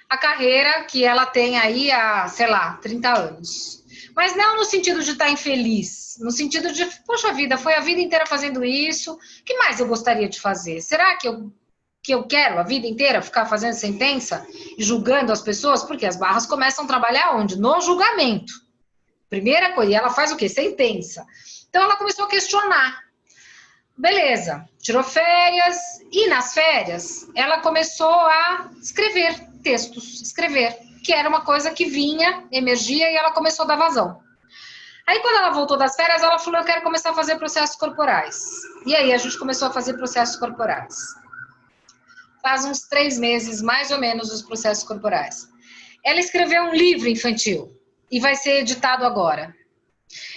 a carreira que ela tem aí há, sei lá, 30 anos. Mas não no sentido de estar infeliz, no sentido de, poxa vida, foi a vida inteira fazendo isso, o que mais eu gostaria de fazer? Será que eu quero a vida inteira ficar fazendo sentença e julgando as pessoas? Porque as barras começam a trabalhar onde? No julgamento. Primeira coisa, e ela faz o quê? Sentença. Então ela começou a questionar. Beleza, tirou férias, e nas férias ela começou a escrever textos, que era uma coisa que vinha, emergia, e ela começou a dar vazão. Aí quando ela voltou das férias, ela falou, eu quero começar a fazer processos corporais. E aí a gente começou a fazer processos corporais. Faz uns 3 meses, mais ou menos, os processos corporais. Ela escreveu um livro infantil, e vai ser editado agora.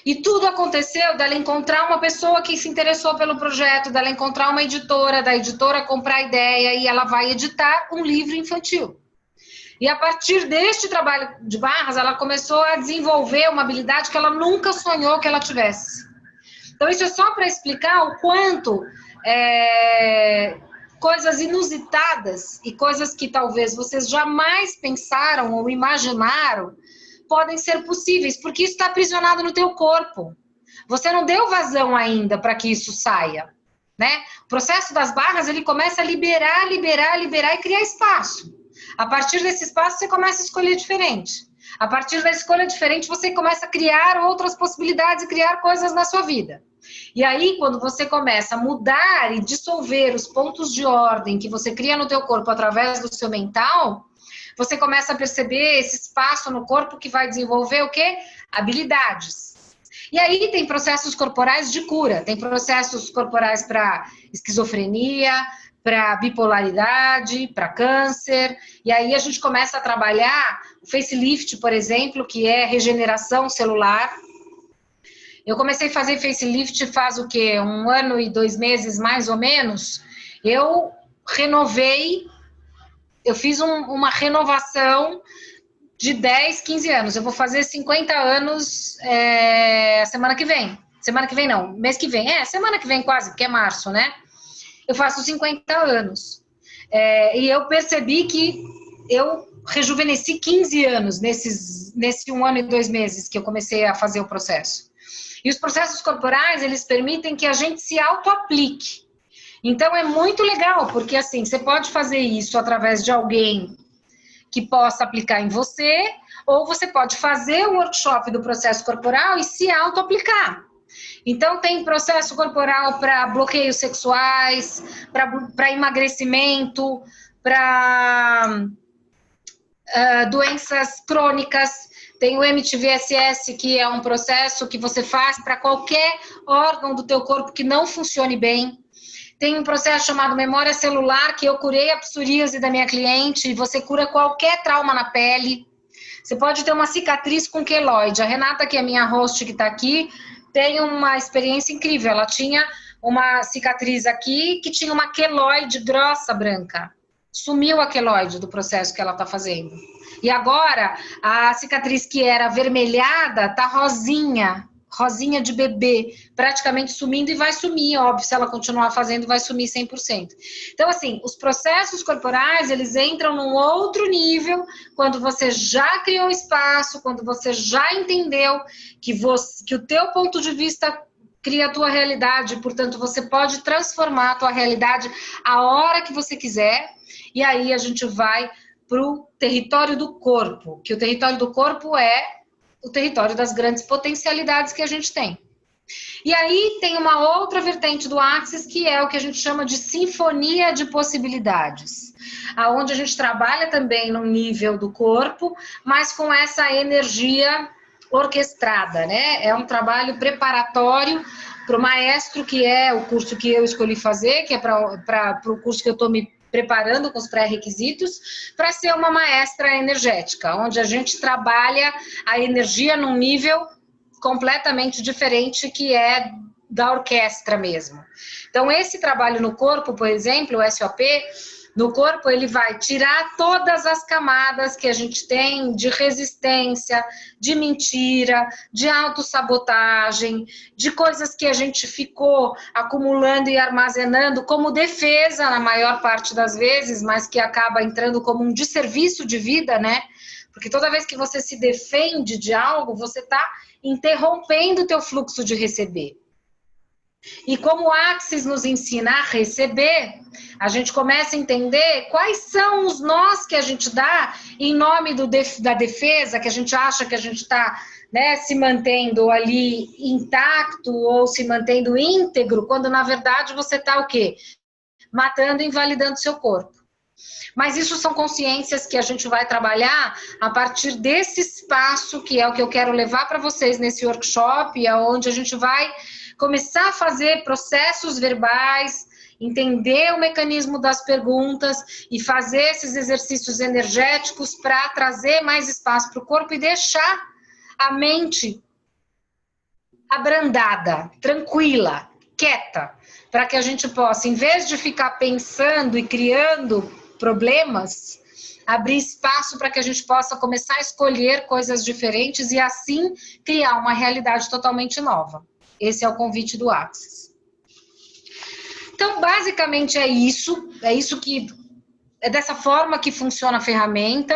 E tudo aconteceu dela encontrar uma pessoa que se interessou pelo projeto, dela encontrar uma editora, da editora comprar a ideia e ela vai editar um livro infantil. E a partir deste trabalho de barras, ela começou a desenvolver uma habilidade que ela nunca sonhou que ela tivesse. Então isso é só para explicar o quanto coisas inusitadas e coisas que talvez vocês jamais pensaram ou imaginaram podem ser possíveis, porque isso está aprisionado no teu corpo. Você não deu vazão ainda para que isso saia, né? O processo das barras, ele começa a liberar e criar espaço. A partir desse espaço, você começa a escolher diferente. A partir da escolha diferente, você começa a criar outras possibilidades e criar coisas na sua vida. E aí, quando você começa a mudar e dissolver os pontos de ordem que você cria no teu corpo através do seu mental, você começa a perceber esse espaço no corpo que vai desenvolver o quê? Habilidades. E aí tem processos corporais de cura, tem processos corporais para esquizofrenia, para bipolaridade, para câncer, e aí a gente começa a trabalhar o facelift, por exemplo, que é regeneração celular. Eu comecei a fazer facelift faz o quê? 1 ano e 2 meses, mais ou menos. Eu renovei, eu fiz uma renovação de 10, 15 anos. Eu vou fazer 50 anos semana que vem. Semana que vem não, mês que vem. Semana que vem quase, porque é março, né? Eu faço 50 anos. E eu percebi que eu rejuvenesci 15 anos nesse 1 ano e 2 meses que eu comecei a fazer o processo. E os processos corporais, eles permitem que a gente se auto-aplique. Então, é muito legal, porque assim, você pode fazer isso através de alguém que possa aplicar em você, ou você pode fazer o workshop do processo corporal e se auto-aplicar. Então, tem processo corporal para bloqueios sexuais, para emagrecimento, para doenças crônicas. Tem o MTVSS, que é um processo que você faz para qualquer órgão do teu corpo que não funcione bem. Tem um processo chamado memória celular, que eu curei a psoríase da minha cliente, e você cura qualquer trauma na pele. Você pode ter uma cicatriz com queloide. A Renata, que é minha host que está aqui, tem uma experiência incrível. Ela tinha uma cicatriz aqui que tinha uma queloide grossa branca. Sumiu a queloide do processo que ela está fazendo. E agora, a cicatriz que era avermelhada está rosinha de bebê, praticamente sumindo, e vai sumir, óbvio, se ela continuar fazendo, vai sumir 100%. Então, assim, os processos corporais, eles entram num outro nível, quando você já criou espaço, quando você já entendeu que o teu ponto de vista cria a tua realidade, portanto, você pode transformar a tua realidade a hora que você quiser, e aí a gente vai para o território do corpo, que o território do corpo é o território das grandes potencialidades que a gente tem. E aí tem uma outra vertente do Axis, que é o que a gente chama de sinfonia de possibilidades, aonde a gente trabalha também no nível do corpo, mas com essa energia orquestrada, né? É um trabalho preparatório para o maestro, que é o curso que eu escolhi fazer, que é para o curso que eu estou me preparando com os pré-requisitos, para ser uma maestra energética, onde a gente trabalha a energia num nível completamente diferente, que é da orquestra mesmo. Então, esse trabalho no corpo, por exemplo, o SOP, no corpo ele vai tirar todas as camadas que a gente tem de resistência, de mentira, de autossabotagem, de coisas que a gente ficou acumulando e armazenando como defesa na maior parte das vezes, mas que acaba entrando como um desserviço de vida, né? Porque toda vez que você se defende de algo, você está interrompendo o teu fluxo de receber. E como o Axis nos ensina a receber, a gente começa a entender quais são os nós que a gente dá em nome da defesa, que a gente acha que a gente está, né, se mantendo ali intacto ou se mantendo íntegro, quando na verdade você está o quê? Matando e invalidando seu corpo. Mas isso são consciências que a gente vai trabalhar a partir desse espaço, que é o que eu quero levar para vocês nesse workshop, onde a gente vai começar a fazer processos verbais, entender o mecanismo das perguntas e fazer esses exercícios energéticos para trazer mais espaço para o corpo e deixar a mente abrandada, tranquila, quieta, para que a gente possa, em vez de ficar pensando e criando problemas, abrir espaço para que a gente possa começar a escolher coisas diferentes e assim criar uma realidade totalmente nova. Esse é o convite do Axis. Então, basicamente é isso que é dessa forma que funciona a ferramenta.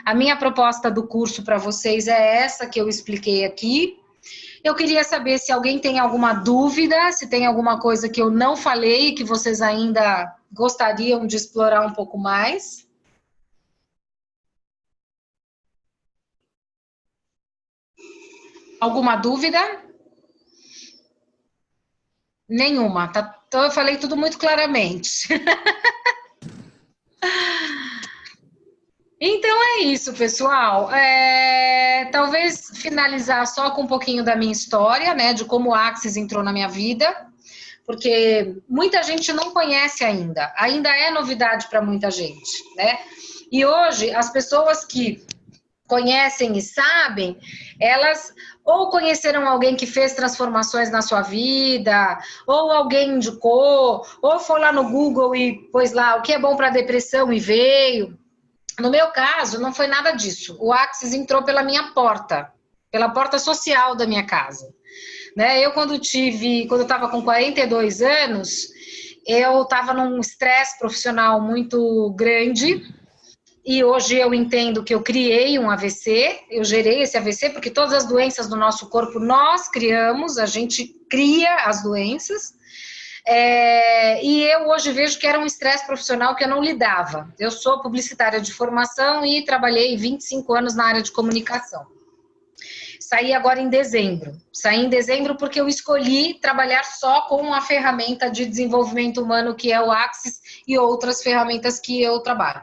A minha proposta do curso para vocês é essa que eu expliquei aqui. Eu queria saber se alguém tem alguma dúvida, se tem alguma coisa que eu não falei e que vocês ainda gostariam de explorar um pouco mais. Alguma dúvida? Nenhuma, tá? Então eu falei tudo muito claramente. Então é isso, pessoal. Talvez finalizar só com um pouquinho da minha história, né, de como o Axis entrou na minha vida, porque muita gente não conhece ainda é novidade para muita gente, né? E hoje as pessoas que conhecem e sabem, elas ou conheceram alguém que fez transformações na sua vida, ou alguém indicou, ou foi lá no Google e pôs lá o que é bom para depressão e veio. No meu caso, não foi nada disso. O Axis entrou pela minha porta, pela porta social da minha casa. Né? Eu, quando eu estava com 42 anos, eu estava num estresse profissional muito grande, e hoje eu entendo que eu criei um AVC, eu gerei esse AVC, porque todas as doenças do nosso corpo nós criamos, a gente cria as doenças, e eu hoje vejo que era um estresse profissional que eu não lidava. Eu sou publicitária de formação e trabalhei 25 anos na área de comunicação. Saí agora em dezembro. Saí em dezembro porque eu escolhi trabalhar só com a ferramenta de desenvolvimento humano que é o Axis e outras ferramentas que eu trabalho.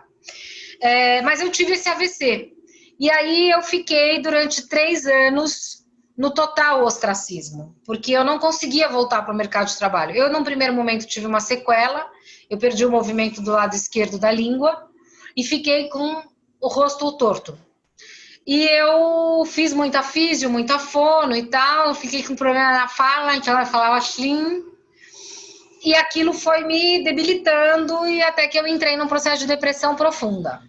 Mas eu tive esse AVC. E aí eu fiquei durante 3 anos no total ostracismo, porque eu não conseguia voltar para o mercado de trabalho. Eu, num primeiro momento, tive uma sequela, eu perdi o movimento do lado esquerdo da língua e fiquei com o rosto torto. E eu fiz muita físio, muita fono e tal, eu fiquei com problema na fala, então ela falava assim, e aquilo foi me debilitando e até que eu entrei num processo de depressão profunda.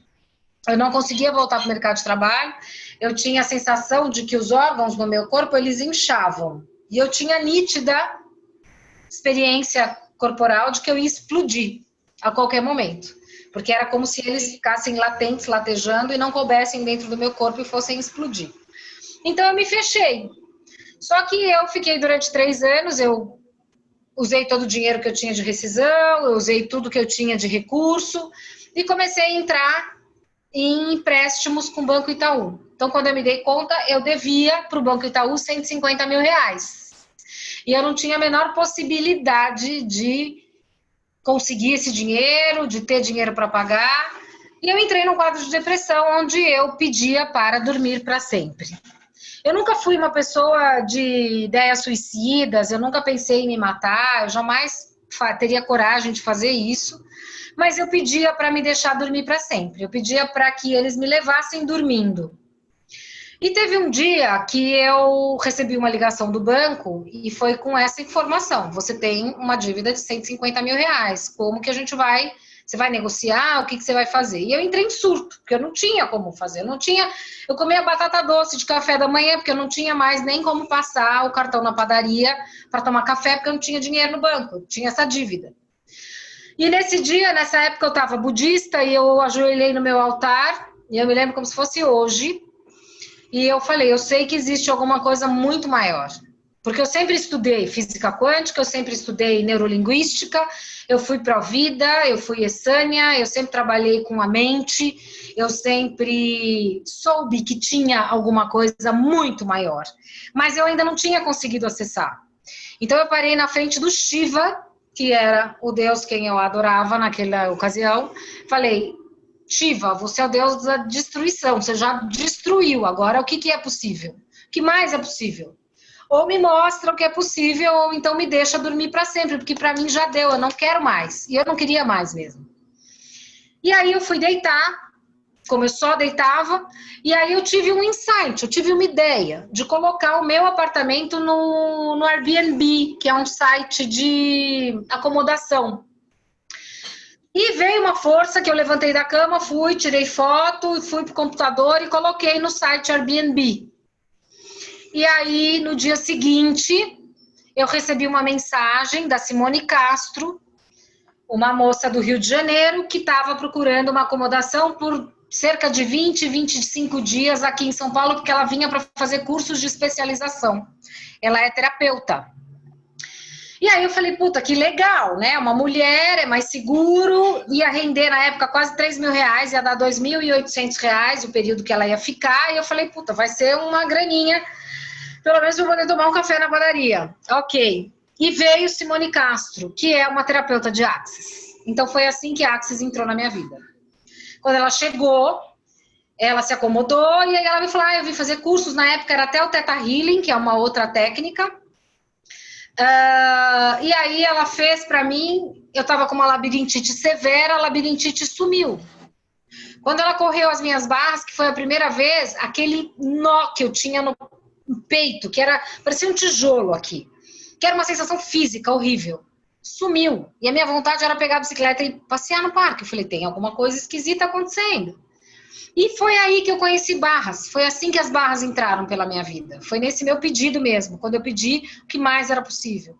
Eu não conseguia voltar para o mercado de trabalho, eu tinha a sensação de que os órgãos do meu corpo, eles inchavam. E eu tinha nítida experiência corporal de que eu ia explodir a qualquer momento. Porque era como se eles ficassem latentes, latejando e não coubessem dentro do meu corpo e fossem explodir. Então eu me fechei. Só que eu fiquei durante 3 anos, eu usei todo o dinheiro que eu tinha de rescisão, eu usei tudo que eu tinha de recurso e comecei a entrar em empréstimos com o Banco Itaú. Então, quando eu me dei conta, eu devia para o Banco Itaú 150 mil reais. E eu não tinha a menor possibilidade de conseguir esse dinheiro, de ter dinheiro para pagar. E eu entrei num quadro de depressão, onde eu pedia para dormir para sempre. Eu nunca fui uma pessoa de ideias suicidas, eu nunca pensei em me matar, eu jamais teria coragem de fazer isso, mas eu pedia para me deixar dormir para sempre, eu pedia para que eles me levassem dormindo. E teve um dia que eu recebi uma ligação do banco e foi com essa informação: você tem uma dívida de 150 mil reais, como que a gente vai... Você vai negociar? O que você vai fazer? E eu entrei em surto, porque eu não tinha como fazer. Eu comia batata doce de café da manhã, porque eu não tinha mais nem como passar o cartão na padaria para tomar café, porque eu não tinha dinheiro no banco, eu tinha essa dívida. E nesse dia, nessa época, eu estava budista e eu ajoelhei no meu altar, e eu me lembro como se fosse hoje, e eu falei, eu sei que existe alguma coisa muito maior. Porque eu sempre estudei física quântica, eu sempre estudei neurolinguística, eu fui Provida, eu fui Essânia, eu sempre trabalhei com a mente, eu sempre soube que tinha alguma coisa muito maior. Mas eu ainda não tinha conseguido acessar. Então eu parei na frente do Shiva, que era o deus quem eu adorava naquela ocasião, falei, Shiva, você é o deus da destruição, você já destruiu, agora o que é possível? O que mais é possível? Ou me mostra o que é possível, ou então me deixa dormir para sempre, porque para mim já deu, eu não quero mais. E eu não queria mais mesmo. E aí eu fui deitar, como eu só deitava, e aí eu tive um insight, eu tive uma ideia de colocar o meu apartamento no Airbnb, que é um site de acomodação. E veio uma força que eu levantei da cama, fui, tirei foto, fui pro computador e coloquei no site Airbnb. E aí, no dia seguinte, eu recebi uma mensagem da Simone Castro, uma moça do Rio de Janeiro, que estava procurando uma acomodação por cerca de 20, 25 dias aqui em São Paulo, porque ela vinha para fazer cursos de especialização. Ela é terapeuta. E aí eu falei, puta, que legal, né? Uma mulher, é mais seguro, ia render na época quase 3 mil reais, ia dar 2.800 reais o período que ela ia ficar. E eu falei, puta, vai ser uma graninha, pelo menos eu vou poder tomar um café na padaria. Ok. E veio Simone Castro, que é uma terapeuta de Axis. Então foi assim que a Axis entrou na minha vida. Quando ela chegou, ela se acomodou e aí ela me falou, eu vim fazer cursos, na época era até o Theta Healing, que é uma outra técnica. E aí ela fez pra mim, eu tava com uma labirintite severa, a labirintite sumiu. Quando ela correu as minhas barras, que foi a primeira vez, aquele nó que eu tinha no peito, que parecia um tijolo aqui, que era uma sensação física horrível, sumiu. E a minha vontade era pegar a bicicleta e passear no parque. Eu falei, tem alguma coisa esquisita acontecendo. E foi aí que eu conheci barras, foi assim que as barras entraram pela minha vida. Foi nesse meu pedido mesmo, quando eu pedi o que mais era possível.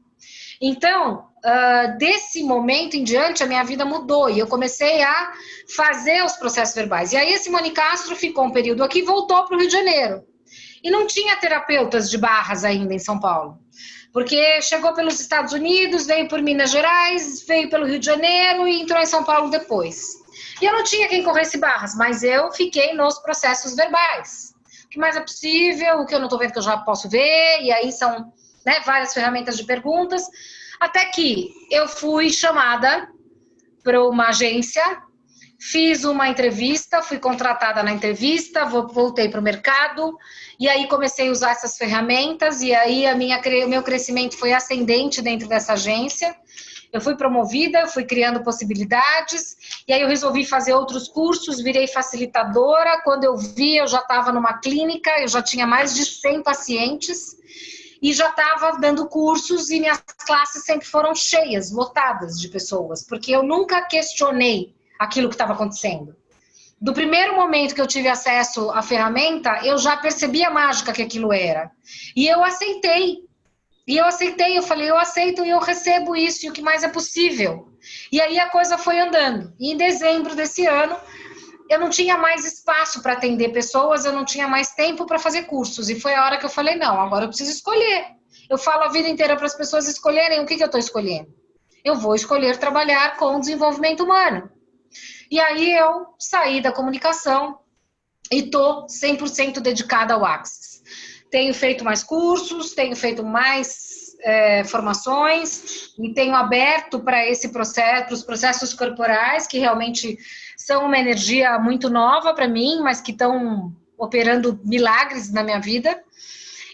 Então, desse momento em diante, a minha vida mudou e eu comecei a fazer os processos verbais. E aí a Simone Castro ficou um período aqui e voltou para o Rio de Janeiro. E não tinha terapeutas de barras ainda em São Paulo. Porque chegou pelos Estados Unidos, veio por Minas Gerais, veio pelo Rio de Janeiro e entrou em São Paulo depois. E eu não tinha quem corresse barras, mas eu fiquei nos processos verbais. O que mais é possível, o que eu não estou vendo que eu já posso ver, e aí são, né, várias ferramentas de perguntas, até que eu fui chamada para uma agência, fiz uma entrevista, fui contratada na entrevista, voltei para o mercado, e aí comecei a usar essas ferramentas, e aí o meu crescimento foi ascendente dentro dessa agência. Eu fui promovida, eu fui criando possibilidades, e aí eu resolvi fazer outros cursos, virei facilitadora. Quando eu vi, eu já estava numa clínica, eu já tinha mais de 100 pacientes, e já estava dando cursos, e minhas classes sempre foram cheias, lotadas de pessoas, porque eu nunca questionei aquilo que estava acontecendo. Do primeiro momento que eu tive acesso à ferramenta, eu já percebi a mágica que aquilo era. E eu aceitei. Eu falei, eu aceito e eu recebo isso, e o que mais é possível. E aí a coisa foi andando. E em dezembro desse ano, eu não tinha mais espaço para atender pessoas, eu não tinha mais tempo para fazer cursos. E foi a hora que eu falei, não, agora eu preciso escolher. Eu falo a vida inteira para as pessoas escolherem, o que eu estou escolhendo? Eu vou escolher trabalhar com o desenvolvimento humano. E aí eu saí da comunicação e estou 100% dedicada ao Axis. Tenho feito mais cursos, tenho feito mais formações e tenho aberto para esse processo, para os processos corporais, que realmente são uma energia muito nova para mim, mas que estão operando milagres na minha vida.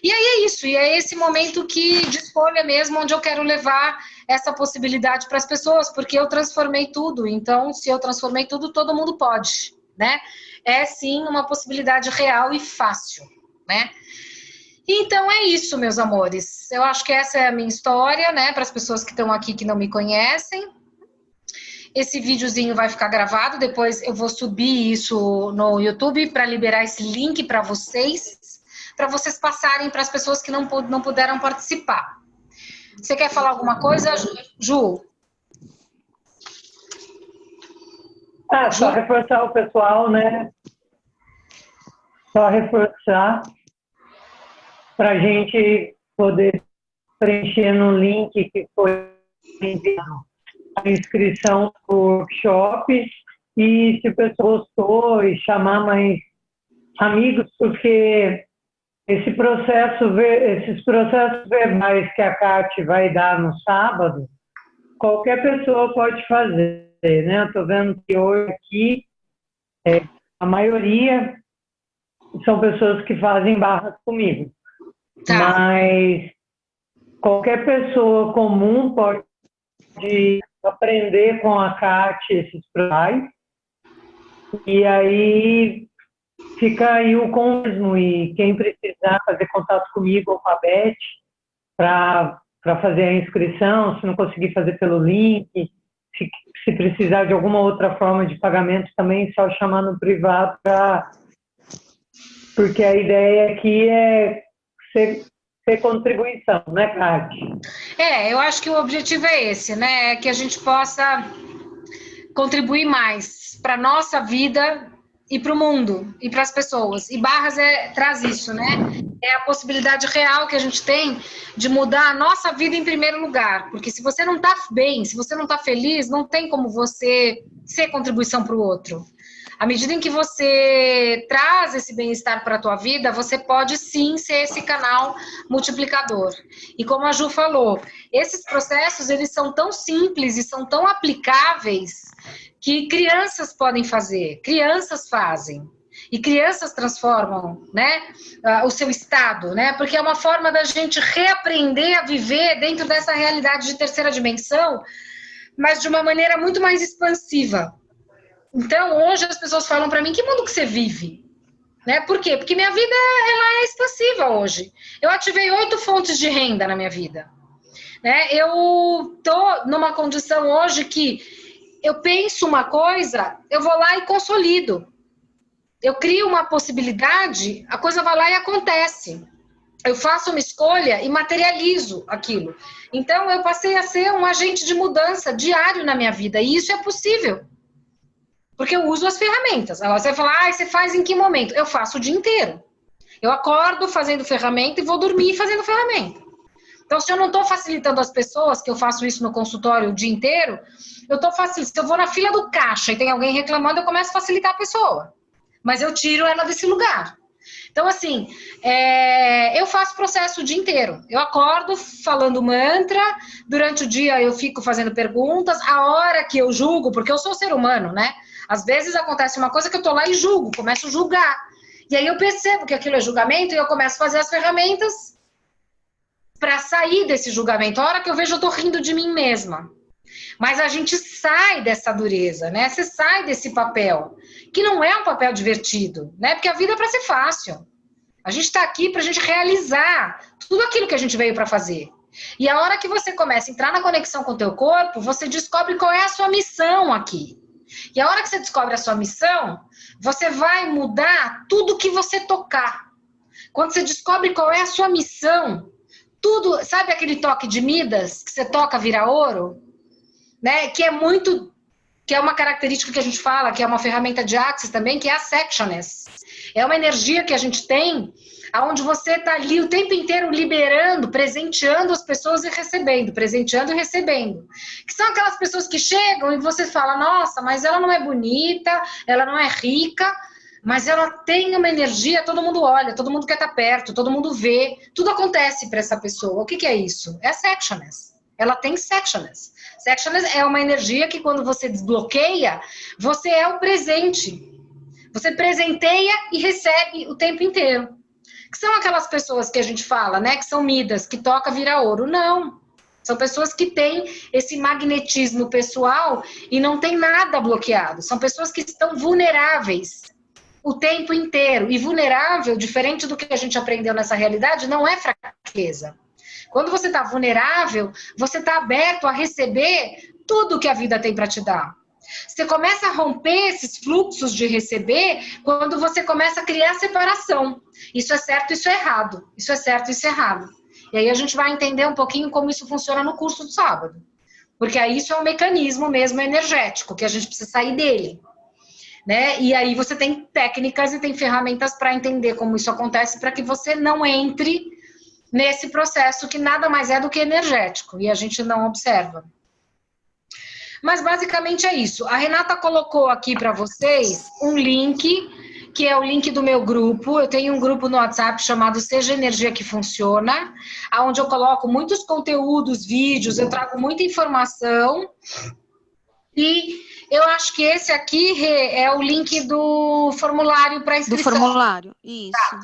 E aí é isso, e é esse momento de escolha mesmo, onde eu quero levar essa possibilidade para as pessoas, porque eu transformei tudo, então se eu transformei tudo, todo mundo pode, né? É sim uma possibilidade real e fácil, né? Então é isso, meus amores. Eu acho que essa é a minha história, né? Para as pessoas que estão aqui que não me conhecem. Esse videozinho vai ficar gravado, depois eu vou subir isso no YouTube para liberar esse link para vocês passarem para as pessoas que não puderam participar. Você quer falar alguma coisa, Ju? Só reforçar o pessoal, né? Só reforçar para a gente poder preencher no link que foi enviado a inscrição para o workshop e se o pessoal gostou e chamar mais amigos, porque esses processos verbais que a Kati vai dar no sábado, qualquer pessoa pode fazer, né? Eu estou vendo que hoje aqui a maioria são pessoas que fazem barras comigo. Tá. Mas qualquer pessoa comum pode aprender com a Kati esses processos. E aí fica aí o mesmo, e quem precisar fazer contato comigo ou com a Beth para fazer a inscrição, se não conseguir fazer pelo link, se precisar de alguma outra forma de pagamento também, só chamar no privado, porque a ideia aqui é ser contribuição, né, Kati? Eu acho que o objetivo é esse, né? É que a gente possa contribuir mais para a nossa vida e para o mundo, e para as pessoas. E Barras traz isso, né? É a possibilidade real que a gente tem de mudar a nossa vida em primeiro lugar. Porque se você não está bem, se você não está feliz, não tem como você ser contribuição para o outro. À medida em que você traz esse bem-estar para a tua vida, você pode sim ser esse canal multiplicador. E como a Ju falou, esses processos, eles são tão simples e são tão aplicáveis que crianças podem fazer, crianças fazem. E crianças transformam, né, o seu estado, né? Porque é uma forma da gente reaprender a viver dentro dessa realidade de terceira dimensão, mas de uma maneira muito mais expansiva. Então, hoje as pessoas falam para mim, que mundo que você vive? Né? Por quê? Porque minha vida ela é expansiva hoje. Eu ativei 8 fontes de renda na minha vida. Né? Eu estou numa condição hoje que eu penso uma coisa, eu vou lá e consolido. Eu crio uma possibilidade, a coisa vai lá e acontece. Eu faço uma escolha e materializo aquilo. Então, eu passei a ser um agente de mudança diário na minha vida. E isso é possível. Porque eu uso as ferramentas. Agora você vai falar, você faz em que momento? Eu faço o dia inteiro. Eu acordo fazendo ferramenta e vou dormir fazendo ferramenta. Então, se eu não estou facilitando as pessoas, que eu faço isso no consultório o dia inteiro, eu estou facilitando. Se eu vou na fila do caixa e tem alguém reclamando, eu começo a facilitar a pessoa. Mas eu tiro ela desse lugar. Então, assim, eu faço processo o dia inteiro. Eu acordo falando mantra, durante o dia eu fico fazendo perguntas, a hora que eu julgo, porque eu sou ser humano, né? Às vezes acontece uma coisa que eu tô lá e julgo, começo a julgar. E aí eu percebo que aquilo é julgamento e eu começo a fazer as ferramentas para sair desse julgamento. A hora que eu vejo, eu tô rindo de mim mesma. Mas a gente sai dessa dureza, né? Você sai desse papel, que não é um papel divertido, né? Porque a vida é para ser fácil. A gente está aqui para a gente realizar tudo aquilo que a gente veio para fazer. E a hora que você começa a entrar na conexão com o teu corpo, você descobre qual é a sua missão aqui. E a hora que você descobre a sua missão, você vai mudar tudo que você tocar. Quando você descobre qual é a sua missão, tudo, sabe aquele toque de Midas, que você toca vira ouro? Né? Que é uma característica que a gente fala, que é uma ferramenta de Axis também, que é a sectioness. É uma energia que a gente tem, onde você está ali o tempo inteiro liberando, presenteando as pessoas e recebendo, presenteando e recebendo. Que são aquelas pessoas que chegam e você fala, nossa, mas ela não é bonita, ela não é rica, mas ela tem uma energia, todo mundo olha, todo mundo quer estar perto, todo mundo vê, tudo acontece para essa pessoa. O que é isso? É a sectionless. Ela tem sectionless. Sectionless é uma energia que quando você desbloqueia, você é o presente. Você presenteia e recebe o tempo inteiro. Que são aquelas pessoas que a gente fala, né? Que são Midas, que toca vira ouro. Não. São pessoas que têm esse magnetismo pessoal e não tem nada bloqueado. São pessoas que estão vulneráveis o tempo inteiro. E vulnerável, diferente do que a gente aprendeu nessa realidade, não é fraqueza. Quando você está vulnerável, você está aberto a receber tudo que a vida tem para te dar. Você começa a romper esses fluxos de receber quando você começa a criar separação. Isso é certo, isso é errado. Isso é certo, isso é errado. E aí a gente vai entender um pouquinho como isso funciona no curso do sábado. Porque aí isso é um mecanismo mesmo energético, que a gente precisa sair dele. Né? E aí você tem técnicas e tem ferramentas para entender como isso acontece para que você não entre nesse processo que nada mais é do que energético e a gente não observa. Mas basicamente é isso. A Renata colocou aqui para vocês um link, que é o link do meu grupo. Eu tenho um grupo no WhatsApp chamado Seja Energia que Funciona, onde eu coloco muitos conteúdos, vídeos, eu trago muita informação. E eu acho que esse aqui, Rê, é o link do formulário para inscrição. Do formulário, isso. Tá.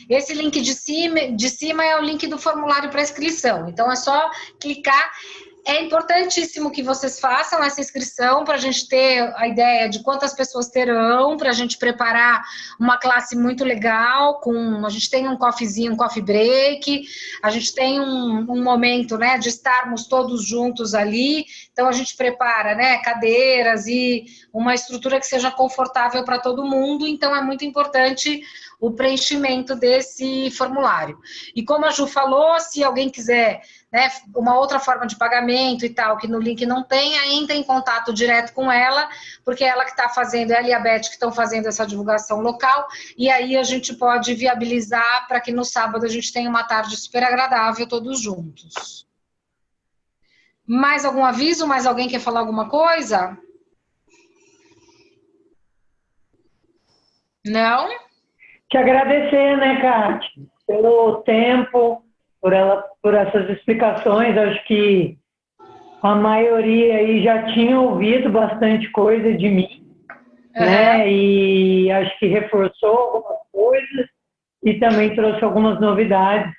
Esse link de cima é o link do formulário para inscrição. Então, é só clicar. É importantíssimo que vocês façam essa inscrição para a gente ter a ideia de quantas pessoas terão, para a gente preparar uma classe muito legal. A gente tem um coffeezinho, um coffee break, a gente tem um momento, né, de estarmos todos juntos ali. Então, a gente prepara, né, cadeiras e uma estrutura que seja confortável para todo mundo. Então, é muito importante o preenchimento desse formulário. E como a Ju falou, se alguém quiser, né, uma outra forma de pagamento e tal, que no link não tem, entra em contato direto com ela, porque ela que está fazendo, ela e a Beth que estão fazendo essa divulgação local, e aí a gente pode viabilizar para que no sábado a gente tenha uma tarde super agradável todos juntos. Mais algum aviso? Mais alguém quer falar alguma coisa? Não? Te agradecer, né, Kátia, pelo tempo, por essas explicações. Acho que a maioria aí já tinha ouvido bastante coisa de mim, né? E acho que reforçou algumas coisas e também trouxe algumas novidades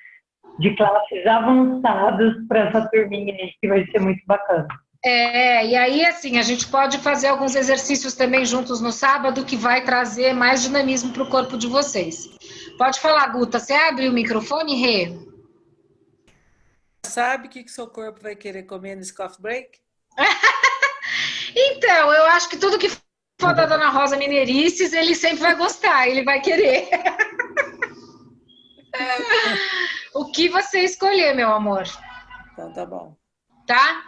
de classes avançadas para essa turminha aí, que vai ser muito bacana. E aí, assim, a gente pode fazer alguns exercícios também juntos no sábado, que vai trazer mais dinamismo para o corpo de vocês. Pode falar, Guta. Você abre o microfone, Rê? Sabe o que seu corpo vai querer comer nesse coffee break? Então, eu acho que tudo que for da Dona Rosa Mineirices, ele sempre vai gostar, ele vai querer. O que você escolher, meu amor. Então, tá bom. Tá?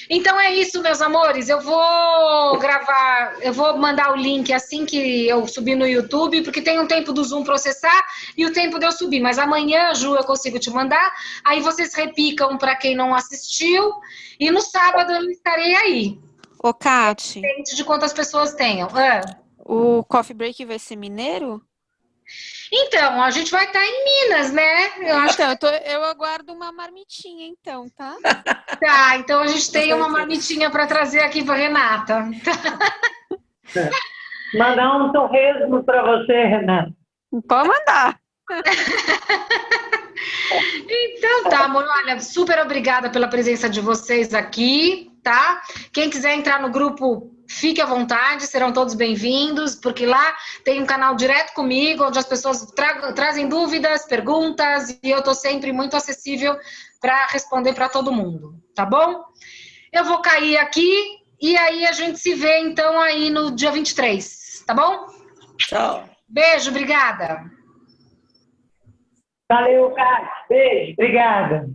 Então é isso, meus amores. Eu vou gravar, eu vou mandar o link assim que eu subir no YouTube, porque tem um tempo do Zoom processar e o tempo de eu subir. Mas amanhã, Ju, eu consigo te mandar. Aí vocês repicam para quem não assistiu. E no sábado eu estarei aí. Ô, Kati. Depende de quantas pessoas tenham. O coffee break vai ser mineiro? Então, a gente vai estar em Minas, né? Eu aguardo uma marmitinha, então, tá? Tá, então a gente tem uma marmitinha para trazer aqui para Renata. Mandar um torresmo para você, Renata. Pode mandar. Então tá, amor, olha, super obrigada pela presença de vocês aqui, tá? Quem quiser entrar no grupo, fique à vontade, serão todos bem-vindos, porque lá tem um canal direto comigo, onde as pessoas trazem dúvidas, perguntas, e eu tô sempre muito acessível para responder para todo mundo, tá bom? Eu vou cair aqui, e aí a gente se vê, então, aí no dia 23, tá bom? Tchau. Beijo, obrigada. Valeu, Kátia. Beijo, obrigada.